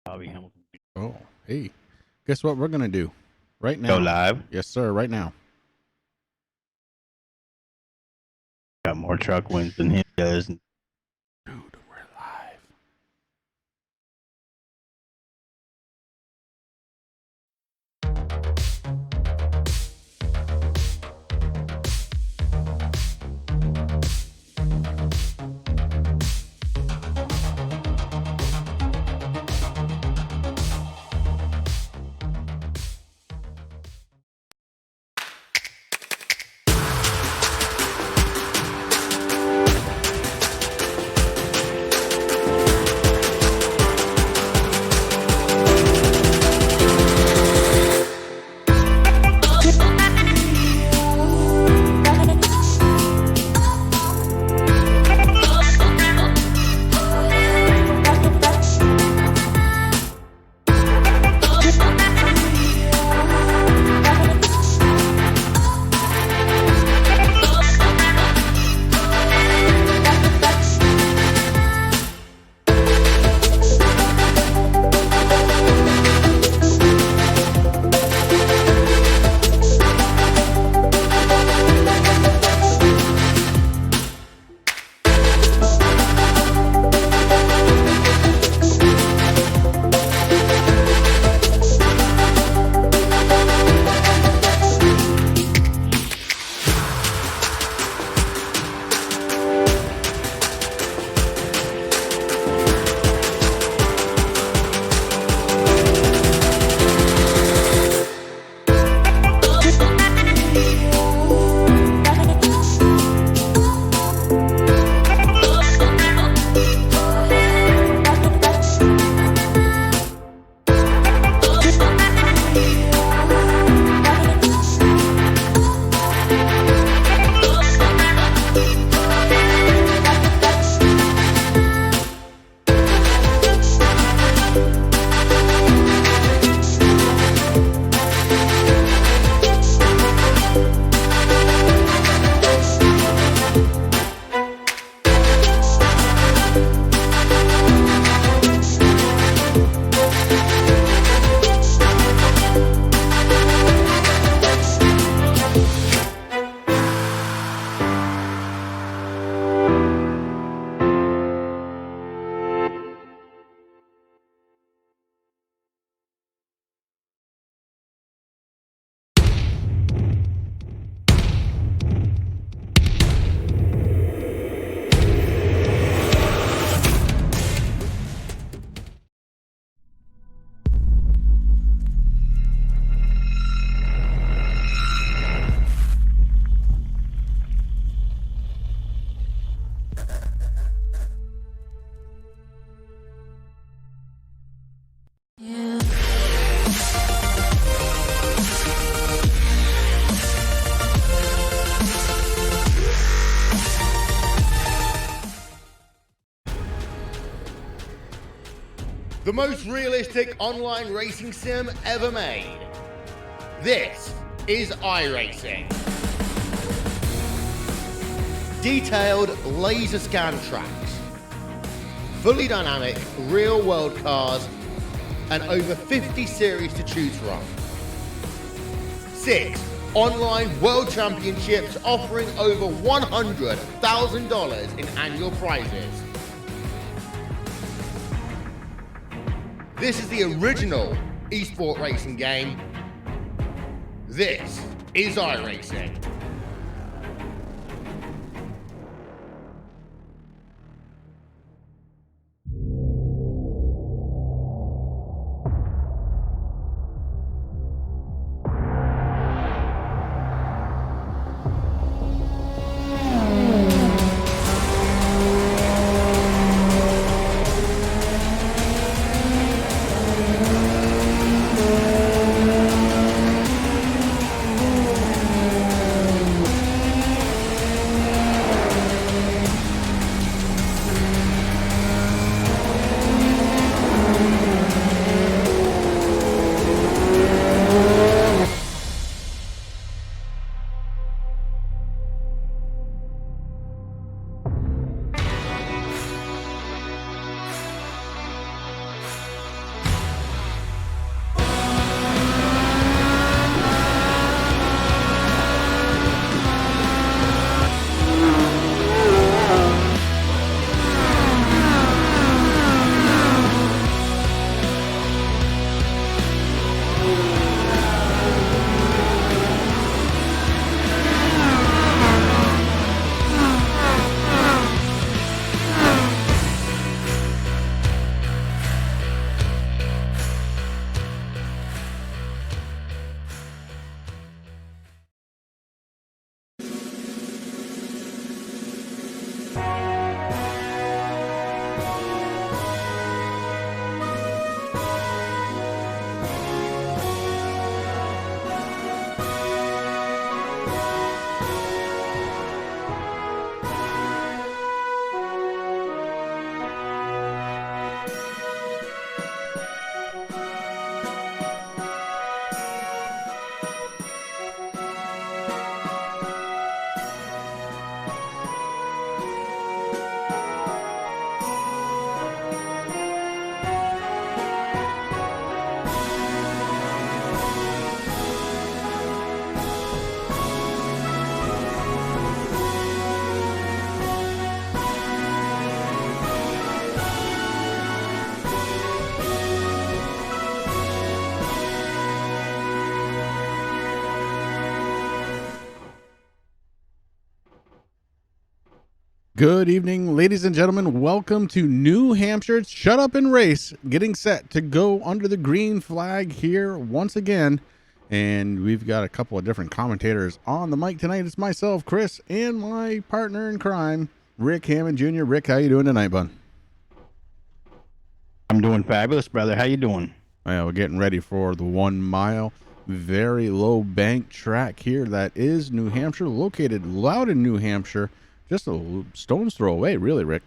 Bobby Hamilton. Oh, hey. Guess what we're going to do right now? Go live. Yes, sir. Right now. Got more truck wins than he does. Dude, we're live. The most realistic online racing sim ever made. This is iRacing. Detailed laser scan tracks, fully dynamic real world cars, and over 50 series to choose from. 6 online world championships offering over $100,000 in annual prizes. This is the original esport racing game. This is iRacing. Good evening, ladies and gentlemen. Welcome to New Hampshire. Shut Up and Race, getting set to go under the green flag here once again. And we've got a couple of different commentators on the mic tonight. It's myself, Chris, and my partner in crime, Rick Hammond Jr. Rick, how you doing tonight, bud? I'm doing fabulous, brother. How you doing? Well, we're getting ready for the 1 mile, very low bank track here. That is New Hampshire, located Loudon, New Hampshire. Just a stone's throw away, really, Rick.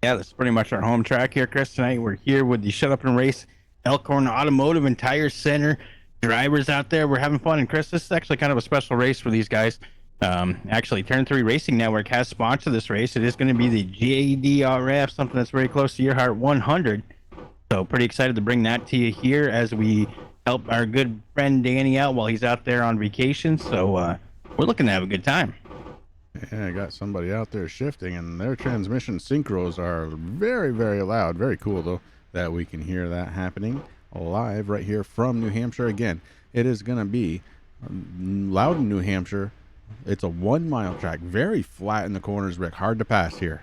Yeah, that's pretty much our home track here, Chris. Tonight we're here with the Shut Up and Race Elkhorn Automotive and Tire Center drivers out there. We're having fun. And Chris, this is actually kind of a special race for these guys. Actually, Turn 3 Racing Network has sponsored this race. It is going to be the JDRF, something that's very close to your heart, 100. So pretty excited to bring that to you here as we help our good friend Danny out while he's out there on vacation. So we're looking to have a good time. Yeah, I got somebody out there shifting, and their transmission synchros are very, very loud. Very cool, though, that we can hear that happening live right here from New Hampshire. Again, it is going to be Loudon, New Hampshire. It's a 1 mile track, very flat in the corners, Rick. Hard to pass here.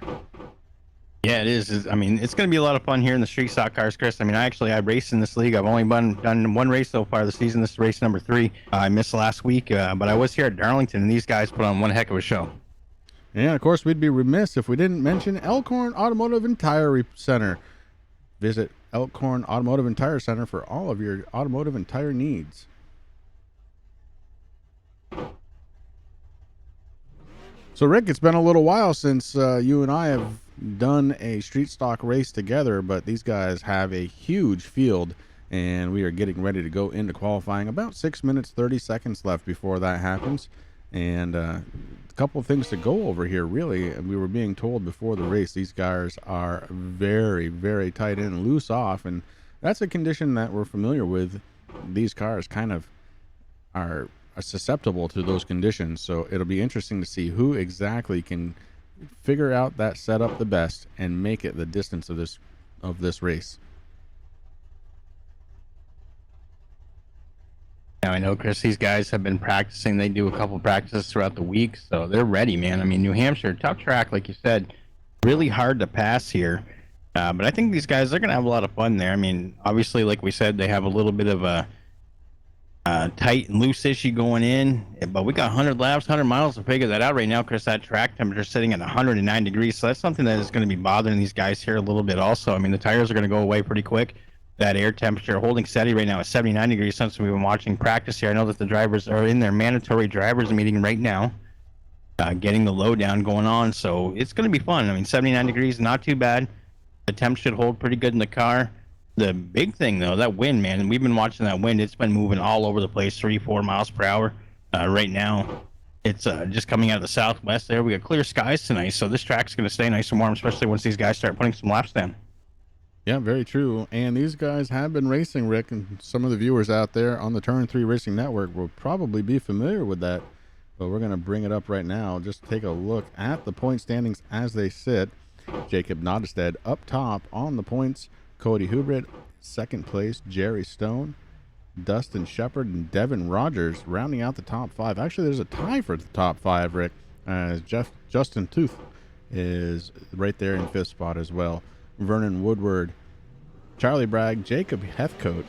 Yeah, it is. I mean, it's going to be a lot of fun here in the street stock cars, Chris. I mean, I raced in this league. I've only done one race so far this season. This is race number 3. I missed last week, but I was here at Darlington, and these guys put on one heck of a show. And, of course, we'd be remiss if we didn't mention Elkhorn Automotive and Tire Center. Visit Elkhorn Automotive and Tire Center for all of your automotive and tire needs. So, Rick, it's been a little while since you and I have done a street stock race together, but these guys have a huge field, and we are getting ready to go into qualifying. About 6 minutes, 30 seconds left before that happens. And a couple of things to go over here, really. We were being told before the race, these guys are very, very tight in, loose off, and that's a condition that we're familiar with. These cars kind of are susceptible to those conditions, so it'll be interesting to see who exactly can figure out that setup the best and make it the distance of this race. Now, I know, Chris, these guys have been practicing. They do a couple practices throughout the week, so they're ready, man. I mean, New Hampshire, tough track, like you said, really hard to pass here. But I think these guys, they're going to have a lot of fun there. I mean, obviously, like we said, they have a little bit of a tight and loose issue going in, but we got 100 laps, 100 miles to figure that out right now, Chris. That track temperature is sitting at 109 degrees, so that's something that is going to be bothering these guys here a little bit also. I mean, the tires are going to go away pretty quick. That air temperature holding steady right now at 79 degrees since we've been watching practice here. I know that the drivers are in their mandatory drivers meeting right now, getting the lowdown going on, so it's going to be fun. I mean, 79 degrees, not too bad. The temp should hold pretty good in the car. The big thing, though, that wind, man, and we've been watching that wind. It's been moving all over the place, 3-4 miles per hour right now. It's just coming out of the southwest there. We got clear skies tonight, so this track's going to stay nice and warm, especially once these guys start putting some laps down. Yeah, very true. And these guys have been racing, Rick, and some of the viewers out there on the Turn 3 Racing Network will probably be familiar with that. But we're going to bring it up right now. Just take a look at the point standings as they sit. Jacob Nottestead up top on the points. Cody Hubert, second place. Jerry Stone, Dustin Shepard, and Devin Rogers rounding out the top 5. Actually, there's a tie for the top 5, Rick. Justin Tooth is right there in 5th spot as well. Vernon Woodward, Charlie Bragg, Jacob Heathcote,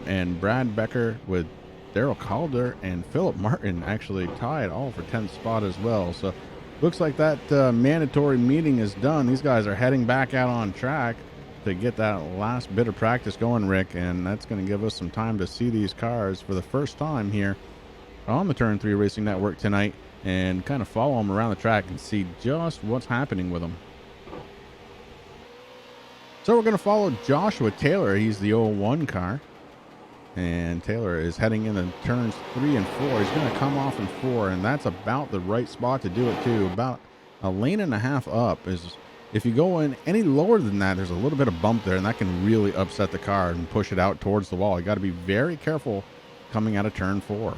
and Brad Becker with Daryl Calder and Philip Martin actually tied all for 10th spot as well. So looks like that mandatory meeting is done. These guys are heading back out on track to get that last bit of practice going, Rick, and that's going to give us some time to see these cars for the first time here on the Turn 3 Racing Network tonight and kind of follow them around the track and see just what's happening with them. So we're going to follow Joshua Taylor. He's the 01 car. And Taylor is heading into turns 3 and 4. He's going to come off in 4, and that's about the right spot to do it, too. About a lane and a half up. If you go in any lower than that, there's a little bit of bump there, and that can really upset the car and push it out towards the wall. You got to be very careful coming out of turn 4.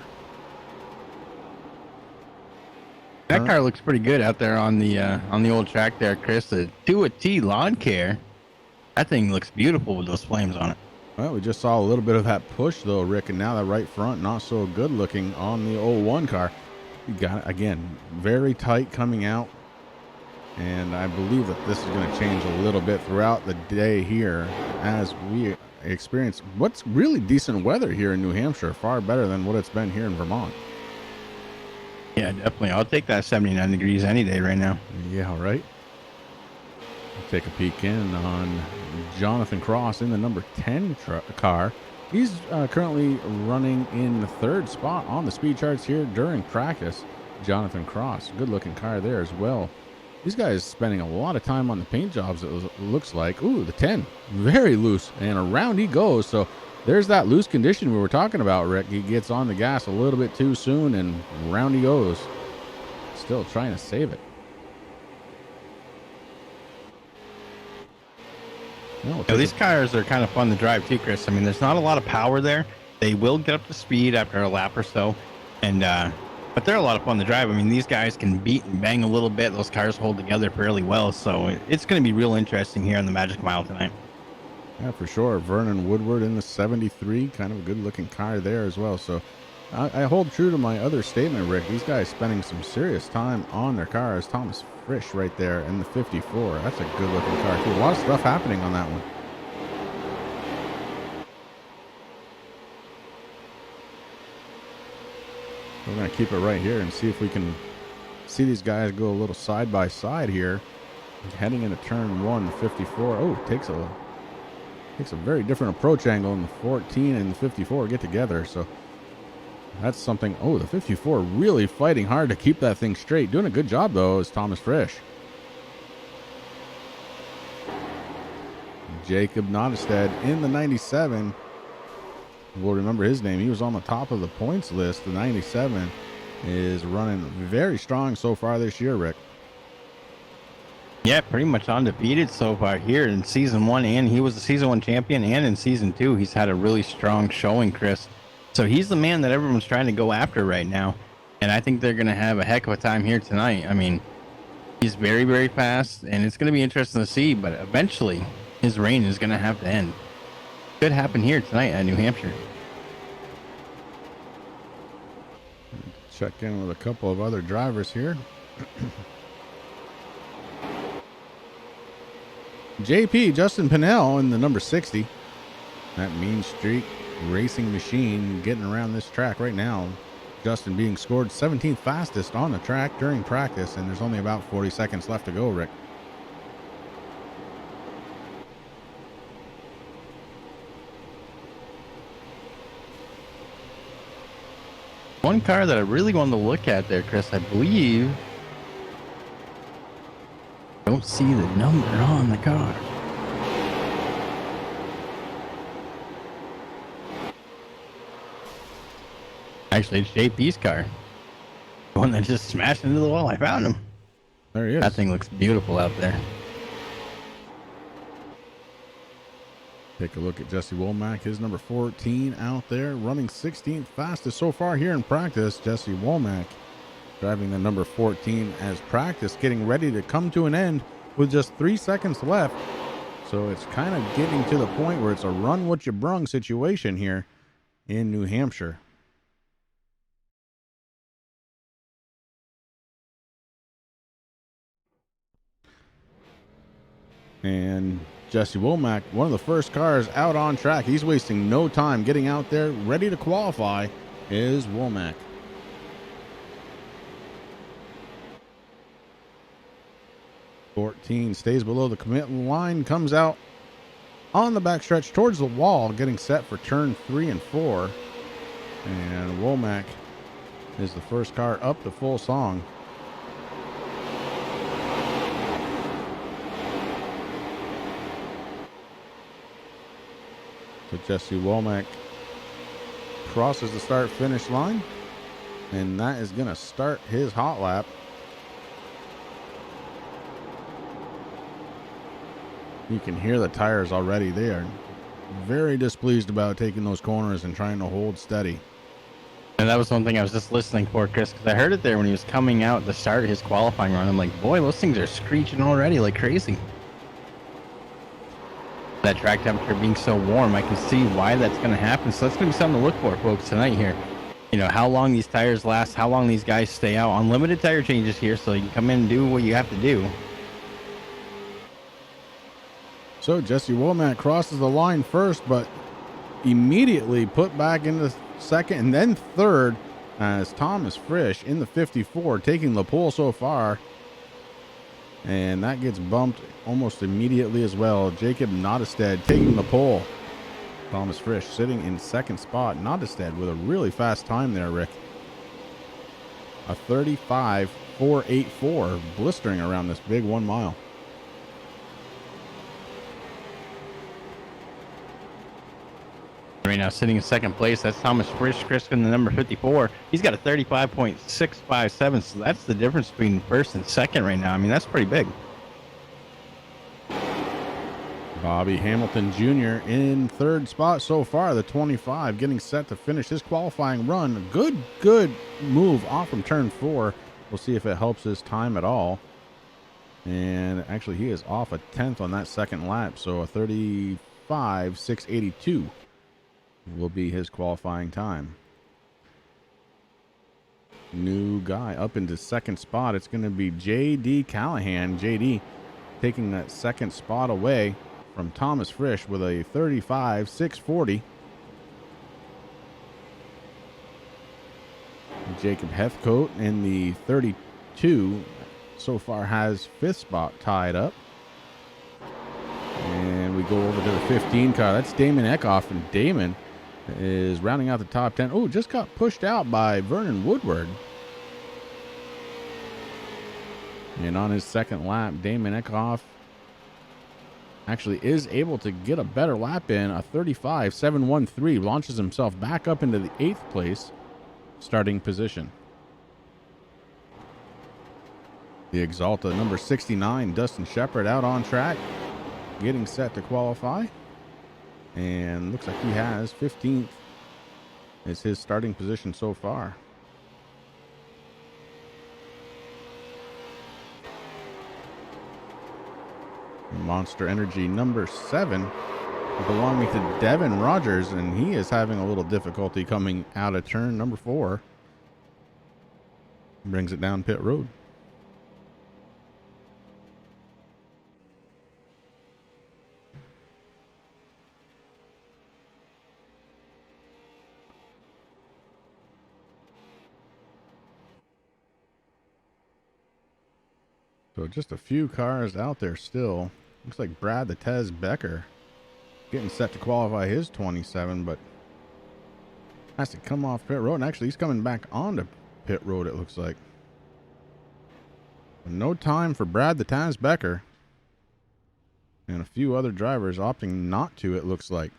That car looks pretty good out there on the old track there, Chris. The 2-a-T lawn care. That thing looks beautiful with those flames on it. Well, we just saw a little bit of that push, though, Rick, and now that right front not so good looking on the 01 car. You got it again, very tight coming out. And I believe that this is going to change a little bit throughout the day here as we experience what's really decent weather here in New Hampshire, far better than what it's been here in Vermont. Yeah, definitely. I'll take that 79 degrees any day right now. Yeah, right. Take a peek in on Jonathan Cross in the number 10 car. He's currently running in the 3rd spot on the speed charts here during practice. Jonathan Cross, good looking car there as well. These guys spending a lot of time on the paint jobs, it looks like. Ooh, the 10, very loose, and around he goes. So there's that loose condition we were talking about, Rick. He gets on the gas a little bit too soon, and round he goes. Still trying to save it. No, these cars are kind of fun to drive too, Chris. I mean, there's not a lot of power there. They will get up to speed after a lap or so, and but they're a lot of fun to drive. I mean, these guys can beat and bang a little bit. Those cars hold together fairly well, so it's going to be real interesting here on the Magic Mile tonight. Yeah, for sure. Vernon Woodward in the 73, kind of a good-looking car there as well. So I hold true to my other statement, Rick. These guys spending some serious time on their cars. Thomas Frisch right there in the 54. That's a good-looking car, too. A lot of stuff happening on that one. We're going to keep it right here and see if we can see these guys go a little side by side here. Heading into turn 1, the 54. Oh, takes a very different approach angle, in the 14 and the 54 get together. So that's something. Oh, the 54 really fighting hard to keep that thing straight. Doing a good job, though, is Thomas Frisch. Jacob Nottestead in the 97. We'll remember his name. He was on the top of the points list. The 97 is running very strong so far this year, Rick. Yeah, pretty much undefeated so far here in season 1, and he was the season 1 champion, and in season 2 he's had a really strong showing, Chris. So he's the man that everyone's trying to go after right now, and I think they're going to have a heck of a time here tonight. I mean, he's very, very fast, and it's going to be interesting to see, but eventually his reign is going to have to end. Could happen here tonight at New Hampshire. Check in with a couple of other drivers here. JP, Justin Pinnell in the number 60. That Mean Streak Racing machine getting around this track right now. Justin being scored 17th fastest on the track during practice, and there's only about 40 seconds left to go, Rick. One car that I really wanted to look at there, Chris, I believe. Don't see the number on the car. Actually, it's JP's car. The one that just smashed into the wall. I found him. There he is. That thing looks beautiful out there. Take a look at Jesse Womack, his number 14 out there, running 16th fastest so far here in practice. Jesse Womack driving the number 14 as practice getting ready to come to an end with just 3 seconds left. So it's kind of getting to the point where it's a run what you brung situation here in New Hampshire. And Jesse Womack, one of the first cars out on track. He's wasting no time getting out there, ready to qualify, is Womack. .14 stays below the commit line, comes out on the backstretch towards the wall, getting set for turn 3 and 4. And Womack is the first car up the full song. So Jesse Womack crosses the start-finish line, and that is going to start his hot lap. You can hear the tires already. They are very displeased about taking those corners and trying to hold steady. And that was one thing I was just listening for, Chris, because I heard it there when he was coming out at the start of his qualifying run. I'm like, boy, those things are screeching already like crazy. That track temperature being so warm, I can see why that's going to happen. So that's going to be something to look for, folks, tonight here you know, how long these tires last, how long these guys stay out. Unlimited tire changes here, so you can come in and do what you have to do. So Jesse Womack crosses the line first, but immediately put back into second and then third as Thomas Frisch in the 54 taking the pole so far. And that gets bumped almost immediately as well. Jacob Nottestead taking the pole. Thomas Frisch sitting in second spot. Nottestead with a really fast time there, Rick. A 35.484, blistering around this big 1 mile. Right now, sitting in second place, that's Thomas Frisch, in the number 54. He's got a 35.657, so that's the difference between first and second right now. I mean, that's pretty big. Bobby Hamilton Jr. in third spot so far, the 25, getting set to finish his qualifying run. A good move off from turn 4. We'll see if it helps his time at all. And actually, he is off a 10th on that second lap, so a 35.682 will be his qualifying time. New guy up into second spot. It's going to be J.D. Callahan. J.D. taking that second spot away from Thomas Frisch with a 35.640. Jacob Heathcote in the 32 so far has fifth spot tied up. And we go over to the 15 car. That's Damon Eckhoff, and Damon is rounding out the top 10. Oh, just got pushed out by Vernon Woodward. And on his second lap, Damon Eckhoff actually is able to get a better lap in. A 35.713 launches himself back up into the 8th place starting position. The Exalta number 69, Dustin Shepard, out on track, getting set to qualify. And looks like he has 15th is his starting position so far. Monster Energy number 7, belonging to Devin Rogers, and he is having a little difficulty coming out of turn number 4. Brings it down pit road. So just a few cars out there still. Looks like Brad the Tez Becker getting set to qualify his 27, but has to come off pit road. And actually, he's coming back onto pit road, it looks like. No time for Brad the Tez Becker. And a few other drivers opting not to, it looks like.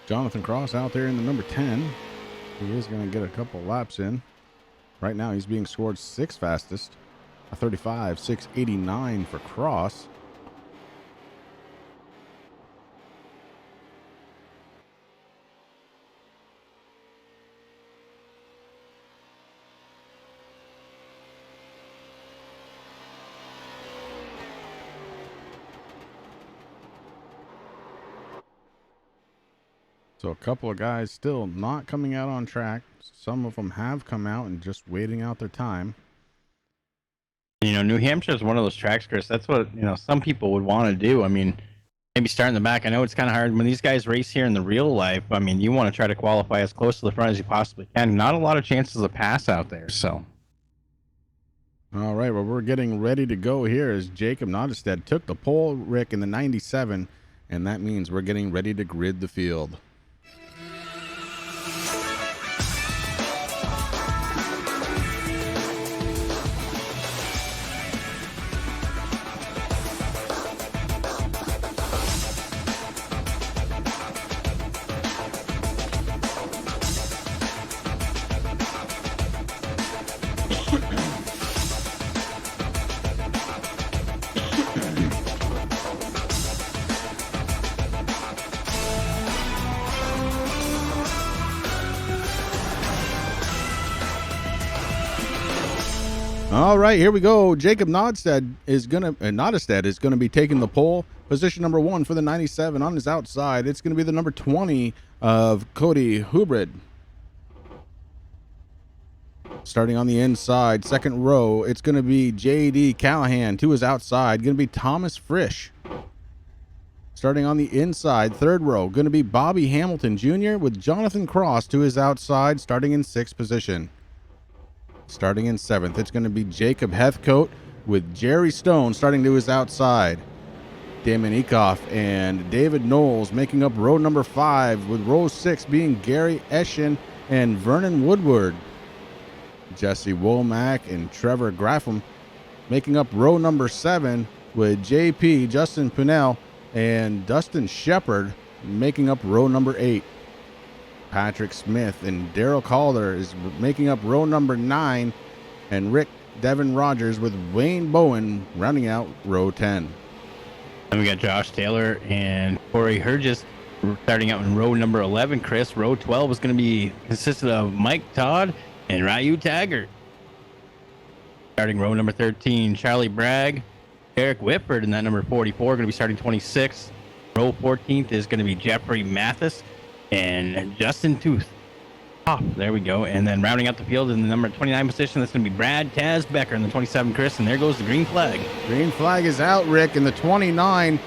Jonathan Cross out there in the number 10. He is going to get a couple laps in. Right now, he's being scored 6th fastest. A 35.689 for Cross. So a couple of guys still not coming out on track. Some of them have come out and just waiting out their time. You know, New Hampshire is one of those tracks, Chris. That's what, you know, some people would want to do. I mean, maybe start in the back. I know it's kind of hard when these guys race here in the real life. I mean, you want to try to qualify as close to the front as you possibly can. Not a lot of chances of pass out there, so. All right, well, we're getting ready to go here as Jacob Nottestead took the pole, Rick, in the 97, and that means we're getting ready to grid the field. All right, here we go. Jacob Nodstead is gonna be taking the pole. Position number 1 for the 97 on his outside. It's gonna be the number 20 of Cody Hubrid. Starting on the inside, second row, it's going to be J.D. Callahan. To his outside, going to be Thomas Frisch. Starting on the inside, third row, going to be Bobby Hamilton Jr. with Jonathan Cross to his outside, starting in 6th position. Starting in 7th, it's going to be Jacob Heathcote with Jerry Stone starting to his outside. Damon Ecoff and David Knowles making up row number 5, with row 6 being Gary Eschen and Vernon Woodward. Jesse Womack and Trevor Graffam making up row number 7, with JP, Justin Pinnell, and Dustin Shepard making up row number 8. Patrick Smith and Daryl Calder is making up row number 9, and Rick Devin Rogers with Wayne Bowen rounding out row 10. And we got Josh Taylor and Corey Hergis starting out in row number 11. Chris, row 12 is going to be consisted of Mike Todd and Ryu Taggart. Starting row number 13, Charlie Bragg, Eric Whitford, and that number 44 going to be starting 26th. Row 14th is going to be Jeffrey Mathis and Justin Tooth. Oh, there we go. And then rounding out the field in the number 29 position, that's going to be Brad Taz Becker in the 27, Chris, and there goes the green flag. Green flag is out, Rick, and the 29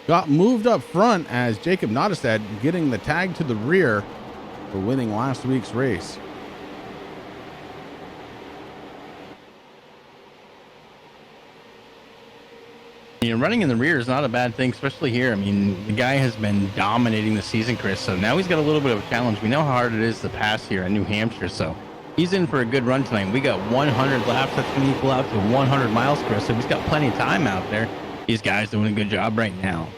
got moved up front as Jacob Nottestad getting the tag to the rear for winning last week's race. Running in the rear is not a bad thing, especially here. I mean, the guy has been dominating the season, Chris, so now he's got a little bit of a challenge. We know how hard it is to pass here in New Hampshire, so he's in for a good run tonight. We got 100 laps. That's going to equal out to 100 miles, Chris, so he's got plenty of time out there. These guys doing a good job right now.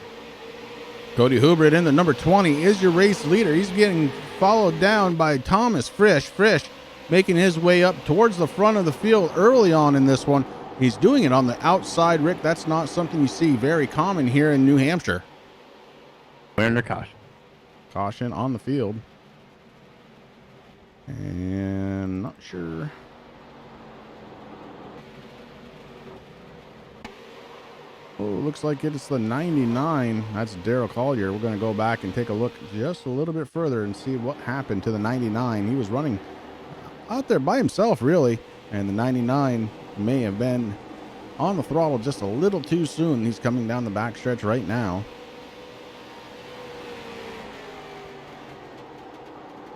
Cody Hubrid in the number 20 is your race leader. He's getting followed down by Thomas Frisch. Frisch making his way up towards the front of the field early on in this one. He's doing it on the outside, Rick. That's not something you see very common here in New Hampshire. We're under caution. Caution on the field. And not sure. Oh, looks like it's the 99. That's Daryl Collier. We're going to go back and take a look just a little bit further and see what happened to the 99. He was running out there by himself, really. And the 99 may have been on the throttle just a little too soon. He's coming down the backstretch right now.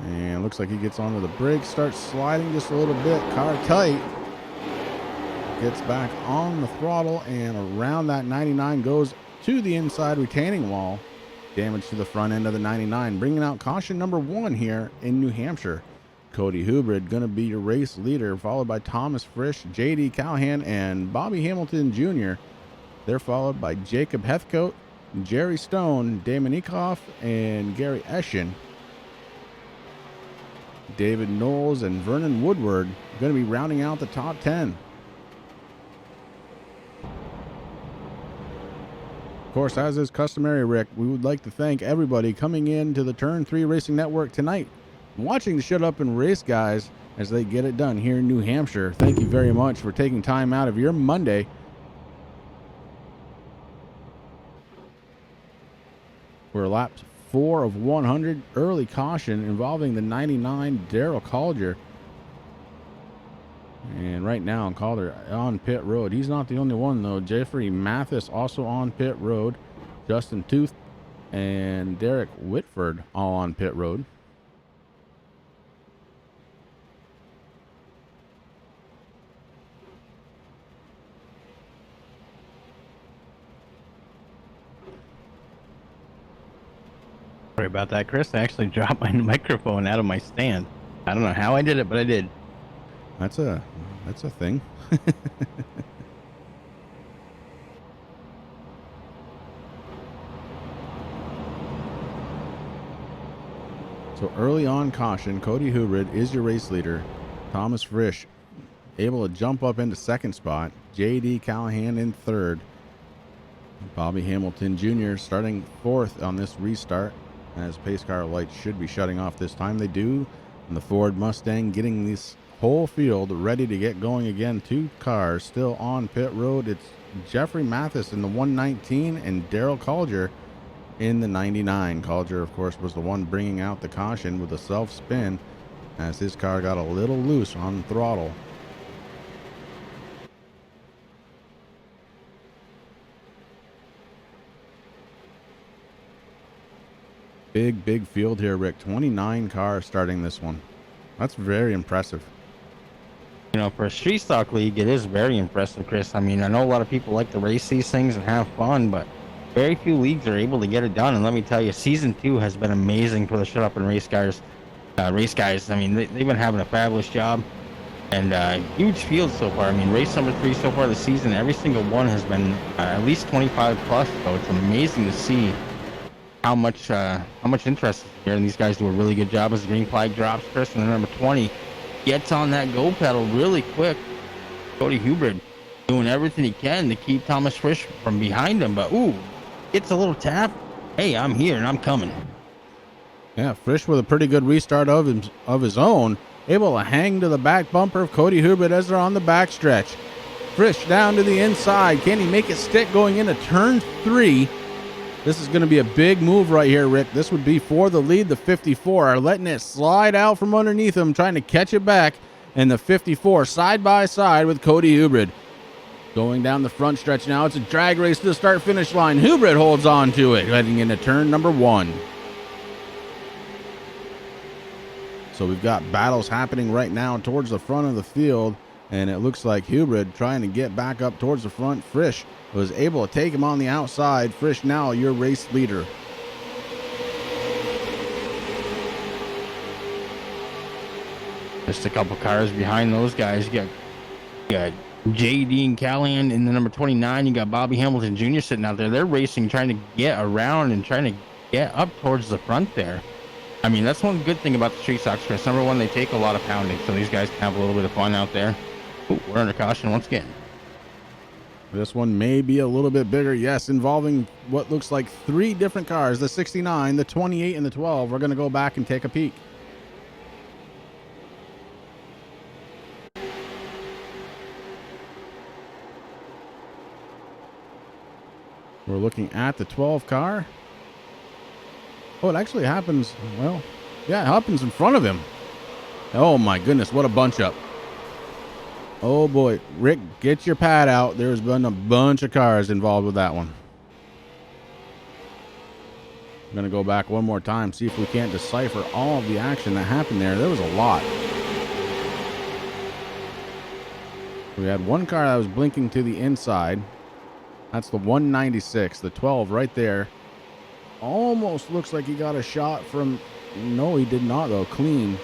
And looks like he gets onto the brakes, starts sliding just a little bit. Car tight. Gets back on the throttle, and around that 99 goes to the inside retaining wall. Damage to the front end of the 99, bringing out caution number 1 here in New Hampshire. Cody Hubrid going to be your race leader, followed by Thomas Frisch, J.D. Callahan, and Bobby Hamilton Jr. They're followed by Jacob Heathcote, Jerry Stone, Damon Ecoff, and Gary Eschen. David Knowles and Vernon Woodward going to be rounding out the top 10. Of course, as is customary, Rick, we would like to thank everybody coming in to the Turn 3 Racing Network tonight, watching the Shut Up and Race guys as they get it done here in New Hampshire. Thank you very much for taking time out of your Monday. We're lapped 4 of 100, early caution involving the 99 Daryl Calder. And right now, Calder on pit road. He's not the only one, though. Jeffrey Mathis also on pit road. Justin Tooth and Derek Whitford all on pit road. Sorry about that, Chris. I actually dropped my microphone out of my stand. I don't know how I did it, but I did. That's a thing. So early on caution, Cody Hubrid is your race leader. Thomas Frisch able to jump up into second spot. J.D. Callahan in third. Bobby Hamilton Jr. starting fourth on this restart, as pace car lights should be shutting off this time. They do. And the Ford Mustang getting this whole field ready to get going again. 2 cars still on pit road. It's Jeffrey Mathis in the 119 and Daryl Calger in the 99. Calger, of course, was the one bringing out the caution with a self spin as his car got a little loose on throttle. Big field here, Rick. 29 cars starting this one. That's very impressive. You know, for a street stock league, it is very impressive, Chris. I mean, I know a lot of people like to race these things and have fun, but very few leagues are able to get it done. And let me tell you, season 2 has been amazing for the Shut Up and Race guys. I mean, they've been having a fabulous job, and huge field so far. I mean, race number 3 so far this season, every single one has been at least 25 plus. So it's amazing to see how much interest is here, and these guys do a really good job as the green flag drops. Chris, and number 20 gets on that go pedal really quick. Cody Hubert doing everything he can to keep Thomas Frisch from behind him, but gets a little tap. Hey, I'm here and I'm coming. Yeah, Frisch with a pretty good restart of his own, able to hang to the back bumper of Cody Hubert as they're on the back stretch. Frisch down to the inside. Can he make it stick going into turn 3? This is going to be a big move right here, Rick. This would be for the lead. The 54 are letting it slide out from underneath them, trying to catch it back. And the 54 side by side with Cody Hubert. Going down the front stretch now. It's a drag race to the start-finish line. Hubert holds on to it, heading into turn number 1. So we've got battles happening right now towards the front of the field. And it looks like Hubert trying to get back up towards the front. Frisch was able to take him on the outside. Frisch now your race leader. Just a couple cars behind those guys. You got JD and Callahan in the number 29. You got Bobby Hamilton Jr. sitting out there. They're racing, trying to get around and trying to get up towards the front there. I mean, that's one good thing about the street stocks, Chris. Number 1, they take a lot of pounding, so these guys can have a little bit of fun out there. We're under caution once again. This one may be a little bit bigger, yes, involving what looks like 3 different cars, the 69, the 28, and the 12. We're going to go back and take a peek. We're looking at the 12 car. Oh, it actually happens, well, yeah, it happens in front of him. Oh my goodness, what a bunch up. Oh boy, Rick, get your pad out. There's been a bunch of cars involved with that one. I'm going to go back one more time, see if we can't decipher all of the action that happened there. There was a lot. We had one car that was blinking to the inside. That's the 196, the 12 right there. Almost looks like he got a shot from... No, he did not, though. Clean.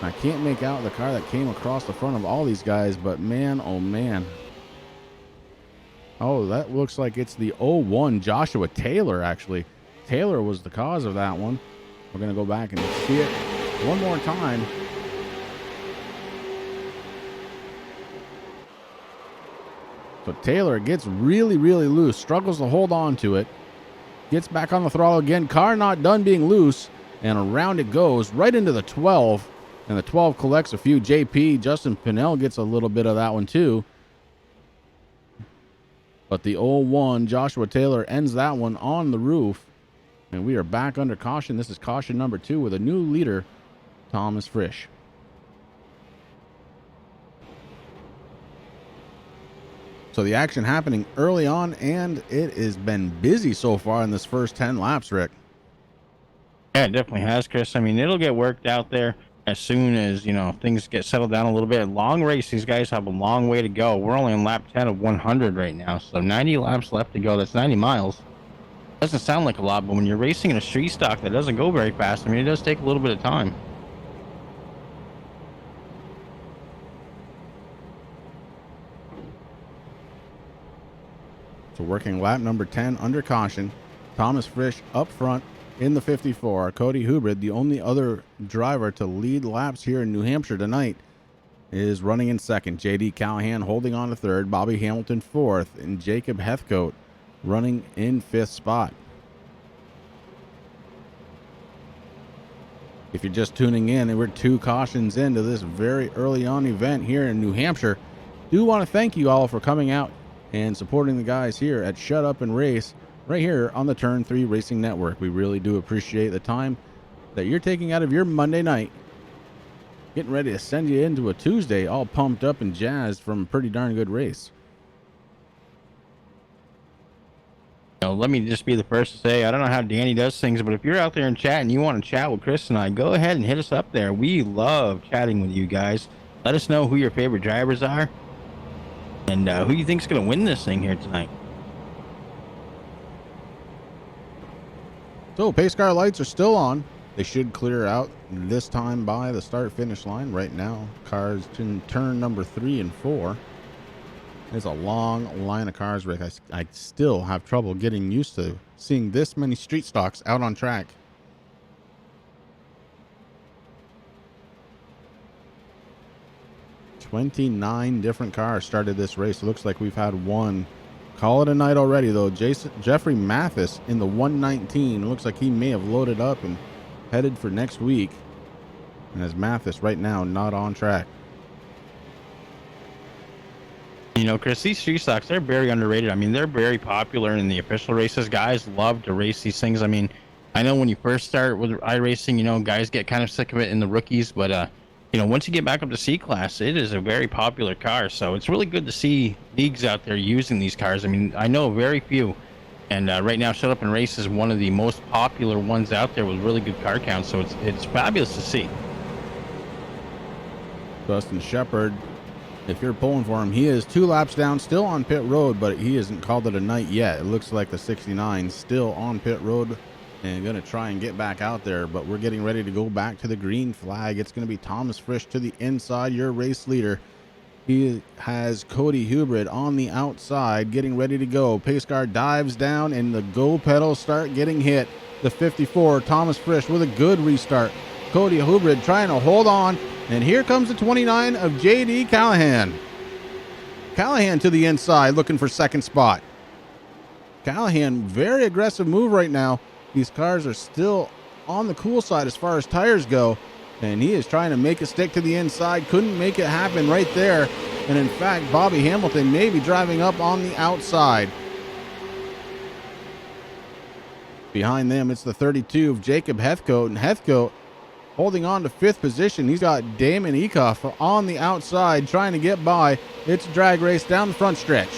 I can't make out the car that came across the front of all these guys, but man, oh man. Oh, that looks like it's the 01 Joshua Taylor, actually. Taylor was the cause of that one. We're going to go back and see it one more time. So Taylor gets really, really loose, struggles to hold on to it. Gets back on the throttle again. Car not done being loose. And around it goes right into the 12. And the 12 collects a few. JP, Justin Pinnell gets a little bit of that one too. But the 01 Joshua Taylor ends that one on the roof. And we are back under caution. This is caution number 2 with a new leader, Thomas Frisch. So the action happening early on, and it has been busy so far in this first 10 laps, Rick. Yeah, it definitely has, Chris. I mean, it'll get worked out there as soon as, you know, things get settled down a little bit. Long race, these guys have a long way to go. We're only on lap 10 of 100 right now, so 90 laps left to go. That's 90 miles. Doesn't sound like a lot, but when you're racing in a street stock that doesn't go very fast, I mean, it does take a little bit of time. So working lap number 10 under caution. Thomas Frisch up front in the 54. Cody Hubert, the only other driver to lead laps here in New Hampshire tonight, is running in second. JD Callahan holding on to third. Bobby Hamilton fourth. And Jacob Heathcote running in 5th spot. If you're just tuning in, and we're 2 cautions into this very early on event here in New Hampshire, do want to thank you all for coming out and supporting the guys here at Shut Up and Race right here on the Turn 3 Racing Network. We really do appreciate the time that you're taking out of your Monday night, getting ready to send you into a Tuesday all pumped up and jazzed from a pretty darn good race. Let me just be the first to say, I don't know how Danny does things, but if you're out there in chat and you want to chat with Chris and I, go ahead and hit us up there. We love chatting with you guys. Let us know who your favorite drivers are and who you think's going to win this thing here tonight. So pace car lights are still on. They should clear out this time by the start finish line. Right now, cars in turn number 3 and 4. There's a long line of cars, Rick. I still have trouble getting used to seeing this many street stocks out on track. "29 different cars started this race. It looks like we've had one call it a night already, though. Jeffrey Mathis in the 119. It looks like he may have loaded up and headed for next week. And as Mathis right now not on track. Chris, these street stocks, they're very underrated. I mean, they're very popular in the official races. Guys love to race these things. I mean, I know when you first start with iRacing, guys get kind of sick of it in the rookies, but once you get back up to C class, it is a very popular car. So it's really good to see leagues out there using these cars. I mean, I know very few, and right now Shut Up and Race is one of the most popular ones out there with really good car counts. So it's fabulous to see. Dustin Shepard, if you're pulling for him, he is 2 laps down, still on pit road, but he hasn't called it a night yet. It looks like the 69 still on pit road and going to try and get back out there, but we're getting ready to go back to the green flag. It's going to be Thomas Frisch to the inside, your race leader. He has Cody Hubrid on the outside, getting ready to go. Pace car dives down, and the go pedals start getting hit. The 54, Thomas Frisch with a good restart. Cody Hubrid trying to hold on, and here comes the 29 of J.D. Callahan. Callahan to the inside, looking for second spot. Callahan, very aggressive move right now. These cars are still on the cool side as far as tires go, and he is trying to make a stick to the inside. Couldn't make it happen right there. And in fact, Bobby Hamilton may be driving up on the outside. Behind them, it's the 32 of Jacob Heathcote, and Heathcote holding on to 5th position. He's got Damon Ecoff on the outside trying to get by. It's a drag race down the front stretch.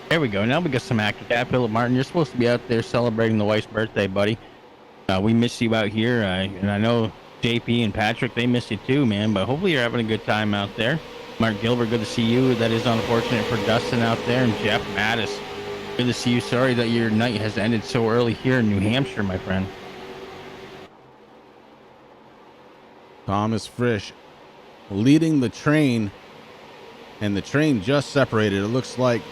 There we go. Now we got some action. Philip Martin, you're supposed to be out there celebrating the wife's birthday, buddy. We miss you out here, and I know JP and Patrick, they miss you too, man, but hopefully you're having a good time out there. Mark Gilbert, good to see you. That is unfortunate for Dustin out there, and Jeff Mattis, good to see you. Sorry that your night has ended so early here in New Hampshire, my friend. Thomas Frisch leading the train, and the train just separated. It looks like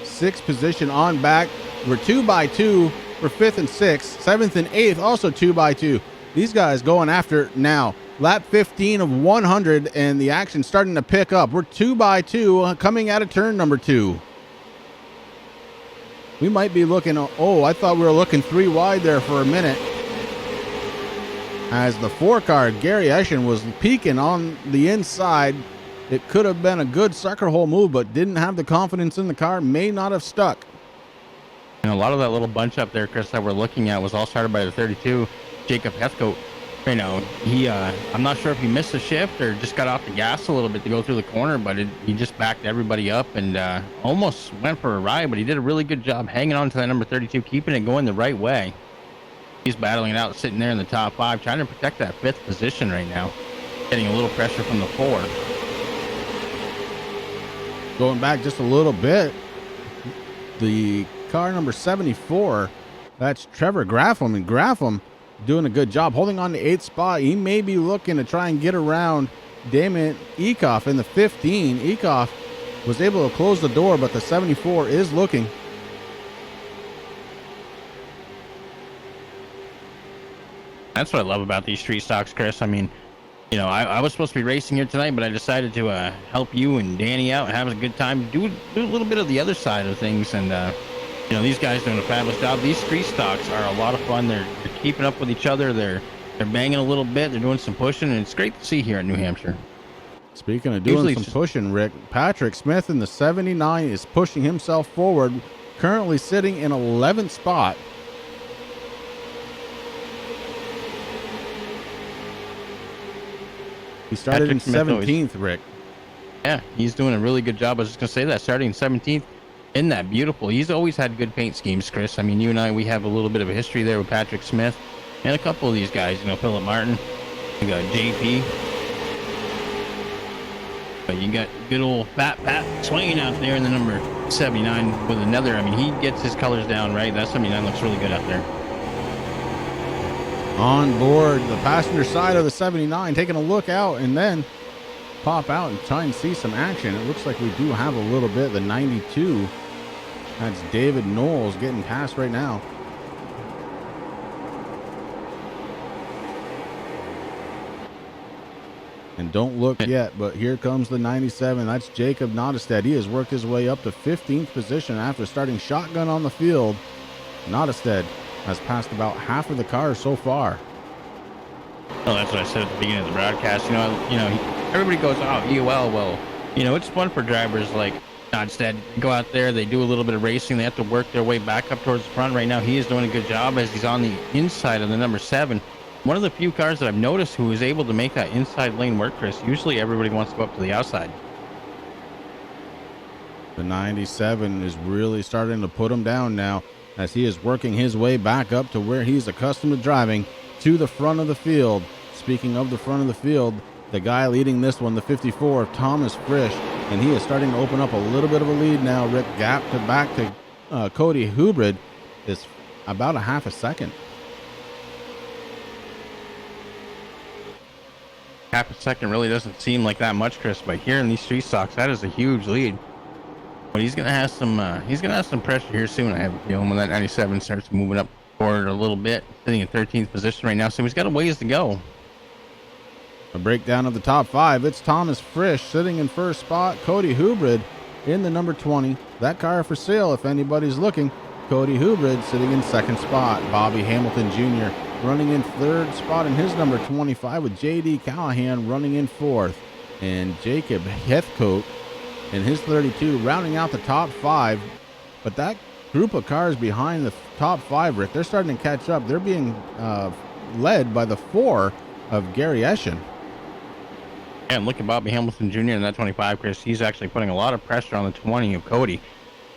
6th position on back. We're 2 by 2 for 5th and 6th. 7th and 8th also 2 by 2. These guys going after now. Lap 15 of 100, and the action starting to pick up. We're 2 by 2 coming out of turn number 2. We might be looking, I thought we were looking 3 wide there for a minute. As the 4 car, Gary Eschen, was peeking on the inside. It could have been a good sucker hole move, but didn't have the confidence in the car. May not have stuck. And a lot of that little bunch up there, Chris, that we're looking at was all started by the 32, Jacob Heathcote. He, I'm not sure if he missed a shift or just got off the gas a little bit to go through the corner, but he just backed everybody up and almost went for a ride, but he did a really good job hanging on to that number 32, keeping it going the right way. He's battling it out, sitting there in the top 5, trying to protect that 5th position right now, getting a little pressure from the 4. Going back just a little bit, the car number 74, that's Trevor Graffam, and Graffam doing a good job holding on to 8th spot. He may be looking to try and get around Damon Ecoff in the 15. Ecoff was able to close the door, but the 74 is looking. That's what I love about these street stocks, Chris. I mean, I was supposed to be racing here tonight, but I decided to help you and Danny out and have a good time. Do a little bit of the other side of things, and You know, these guys doing a fabulous job. These street stocks are a lot of fun. They're keeping up with each other. They're banging a little bit. They're doing some pushing, and it's great to see here in New Hampshire. Speaking of doing some pushing, Rick, Patrick Smith in the 79 is pushing himself forward, currently sitting in 11th spot. He started in 17th, Rick. Yeah, he's doing a really good job. I was just going to say that, starting in 17th. Isn't that beautiful? He's always had good paint schemes, Chris. I mean, you and I, we have a little bit of a history there with Patrick Smith and a couple of these guys. You know, Philip Martin. You got JP. But you got good old Fat Pat swinging out there in the number 79 with another. I mean, he gets his colors down right. That 79 looks really good out there. On board the passenger side of the 79, taking a look out and then pop out and try and see some action. It looks like we do have a little bit. The 92. That's David Knowles getting past right now. And don't look yet, but here comes the 97. That's Jacob Nottestead. He has worked his way up to 15th position after starting shotgun on the field. Nottestead has passed about half of the cars so far. Well, that's what I said at the beginning of the broadcast. You know, everybody goes, oh, EOL. Well, you know, it's fun for drivers like Nottestead. Go out there, they do a little bit of racing. They have to work their way back up towards the front. Right now, he is doing a good job as he's on the inside of the number 7. One of the few cars that I've noticed who is able to make that inside lane work, Chris. Usually everybody wants to go up to the outside. The 97 is really starting to put him down now as he is working his way back up to where he's accustomed to driving, to the front of the field. Speaking of the front of the field, the guy leading this one, the 54, Thomas Frisch, and he is starting to open up a little bit of a lead now. Rick, gap to back to Cody Hubrid is about a half a second. Half a second really doesn't seem like that much, Chris, but here in these street stocks, that is a huge lead. But he's gonna have some pressure here soon. I have a feeling when that 97 starts moving up forward a little bit, sitting in 13th position right now, so he's got a ways to go. A breakdown of the top 5. It's Thomas Frisch sitting in first spot. Cody Hubrid in the number 20. That car for sale if anybody's looking. Cody Hubrid sitting in second spot. Bobby Hamilton Jr. running in third spot in his number 25 with J.D. Callahan running in fourth. And Jacob Heathcote in his 32 rounding out the top 5. But that group of cars behind the top 5, Rick, they're starting to catch up. They're being led by the 4 of Gary Eschen. And look at Bobby Hamilton Jr. in that 25, Chris. He's actually putting a lot of pressure on the 20 of Cody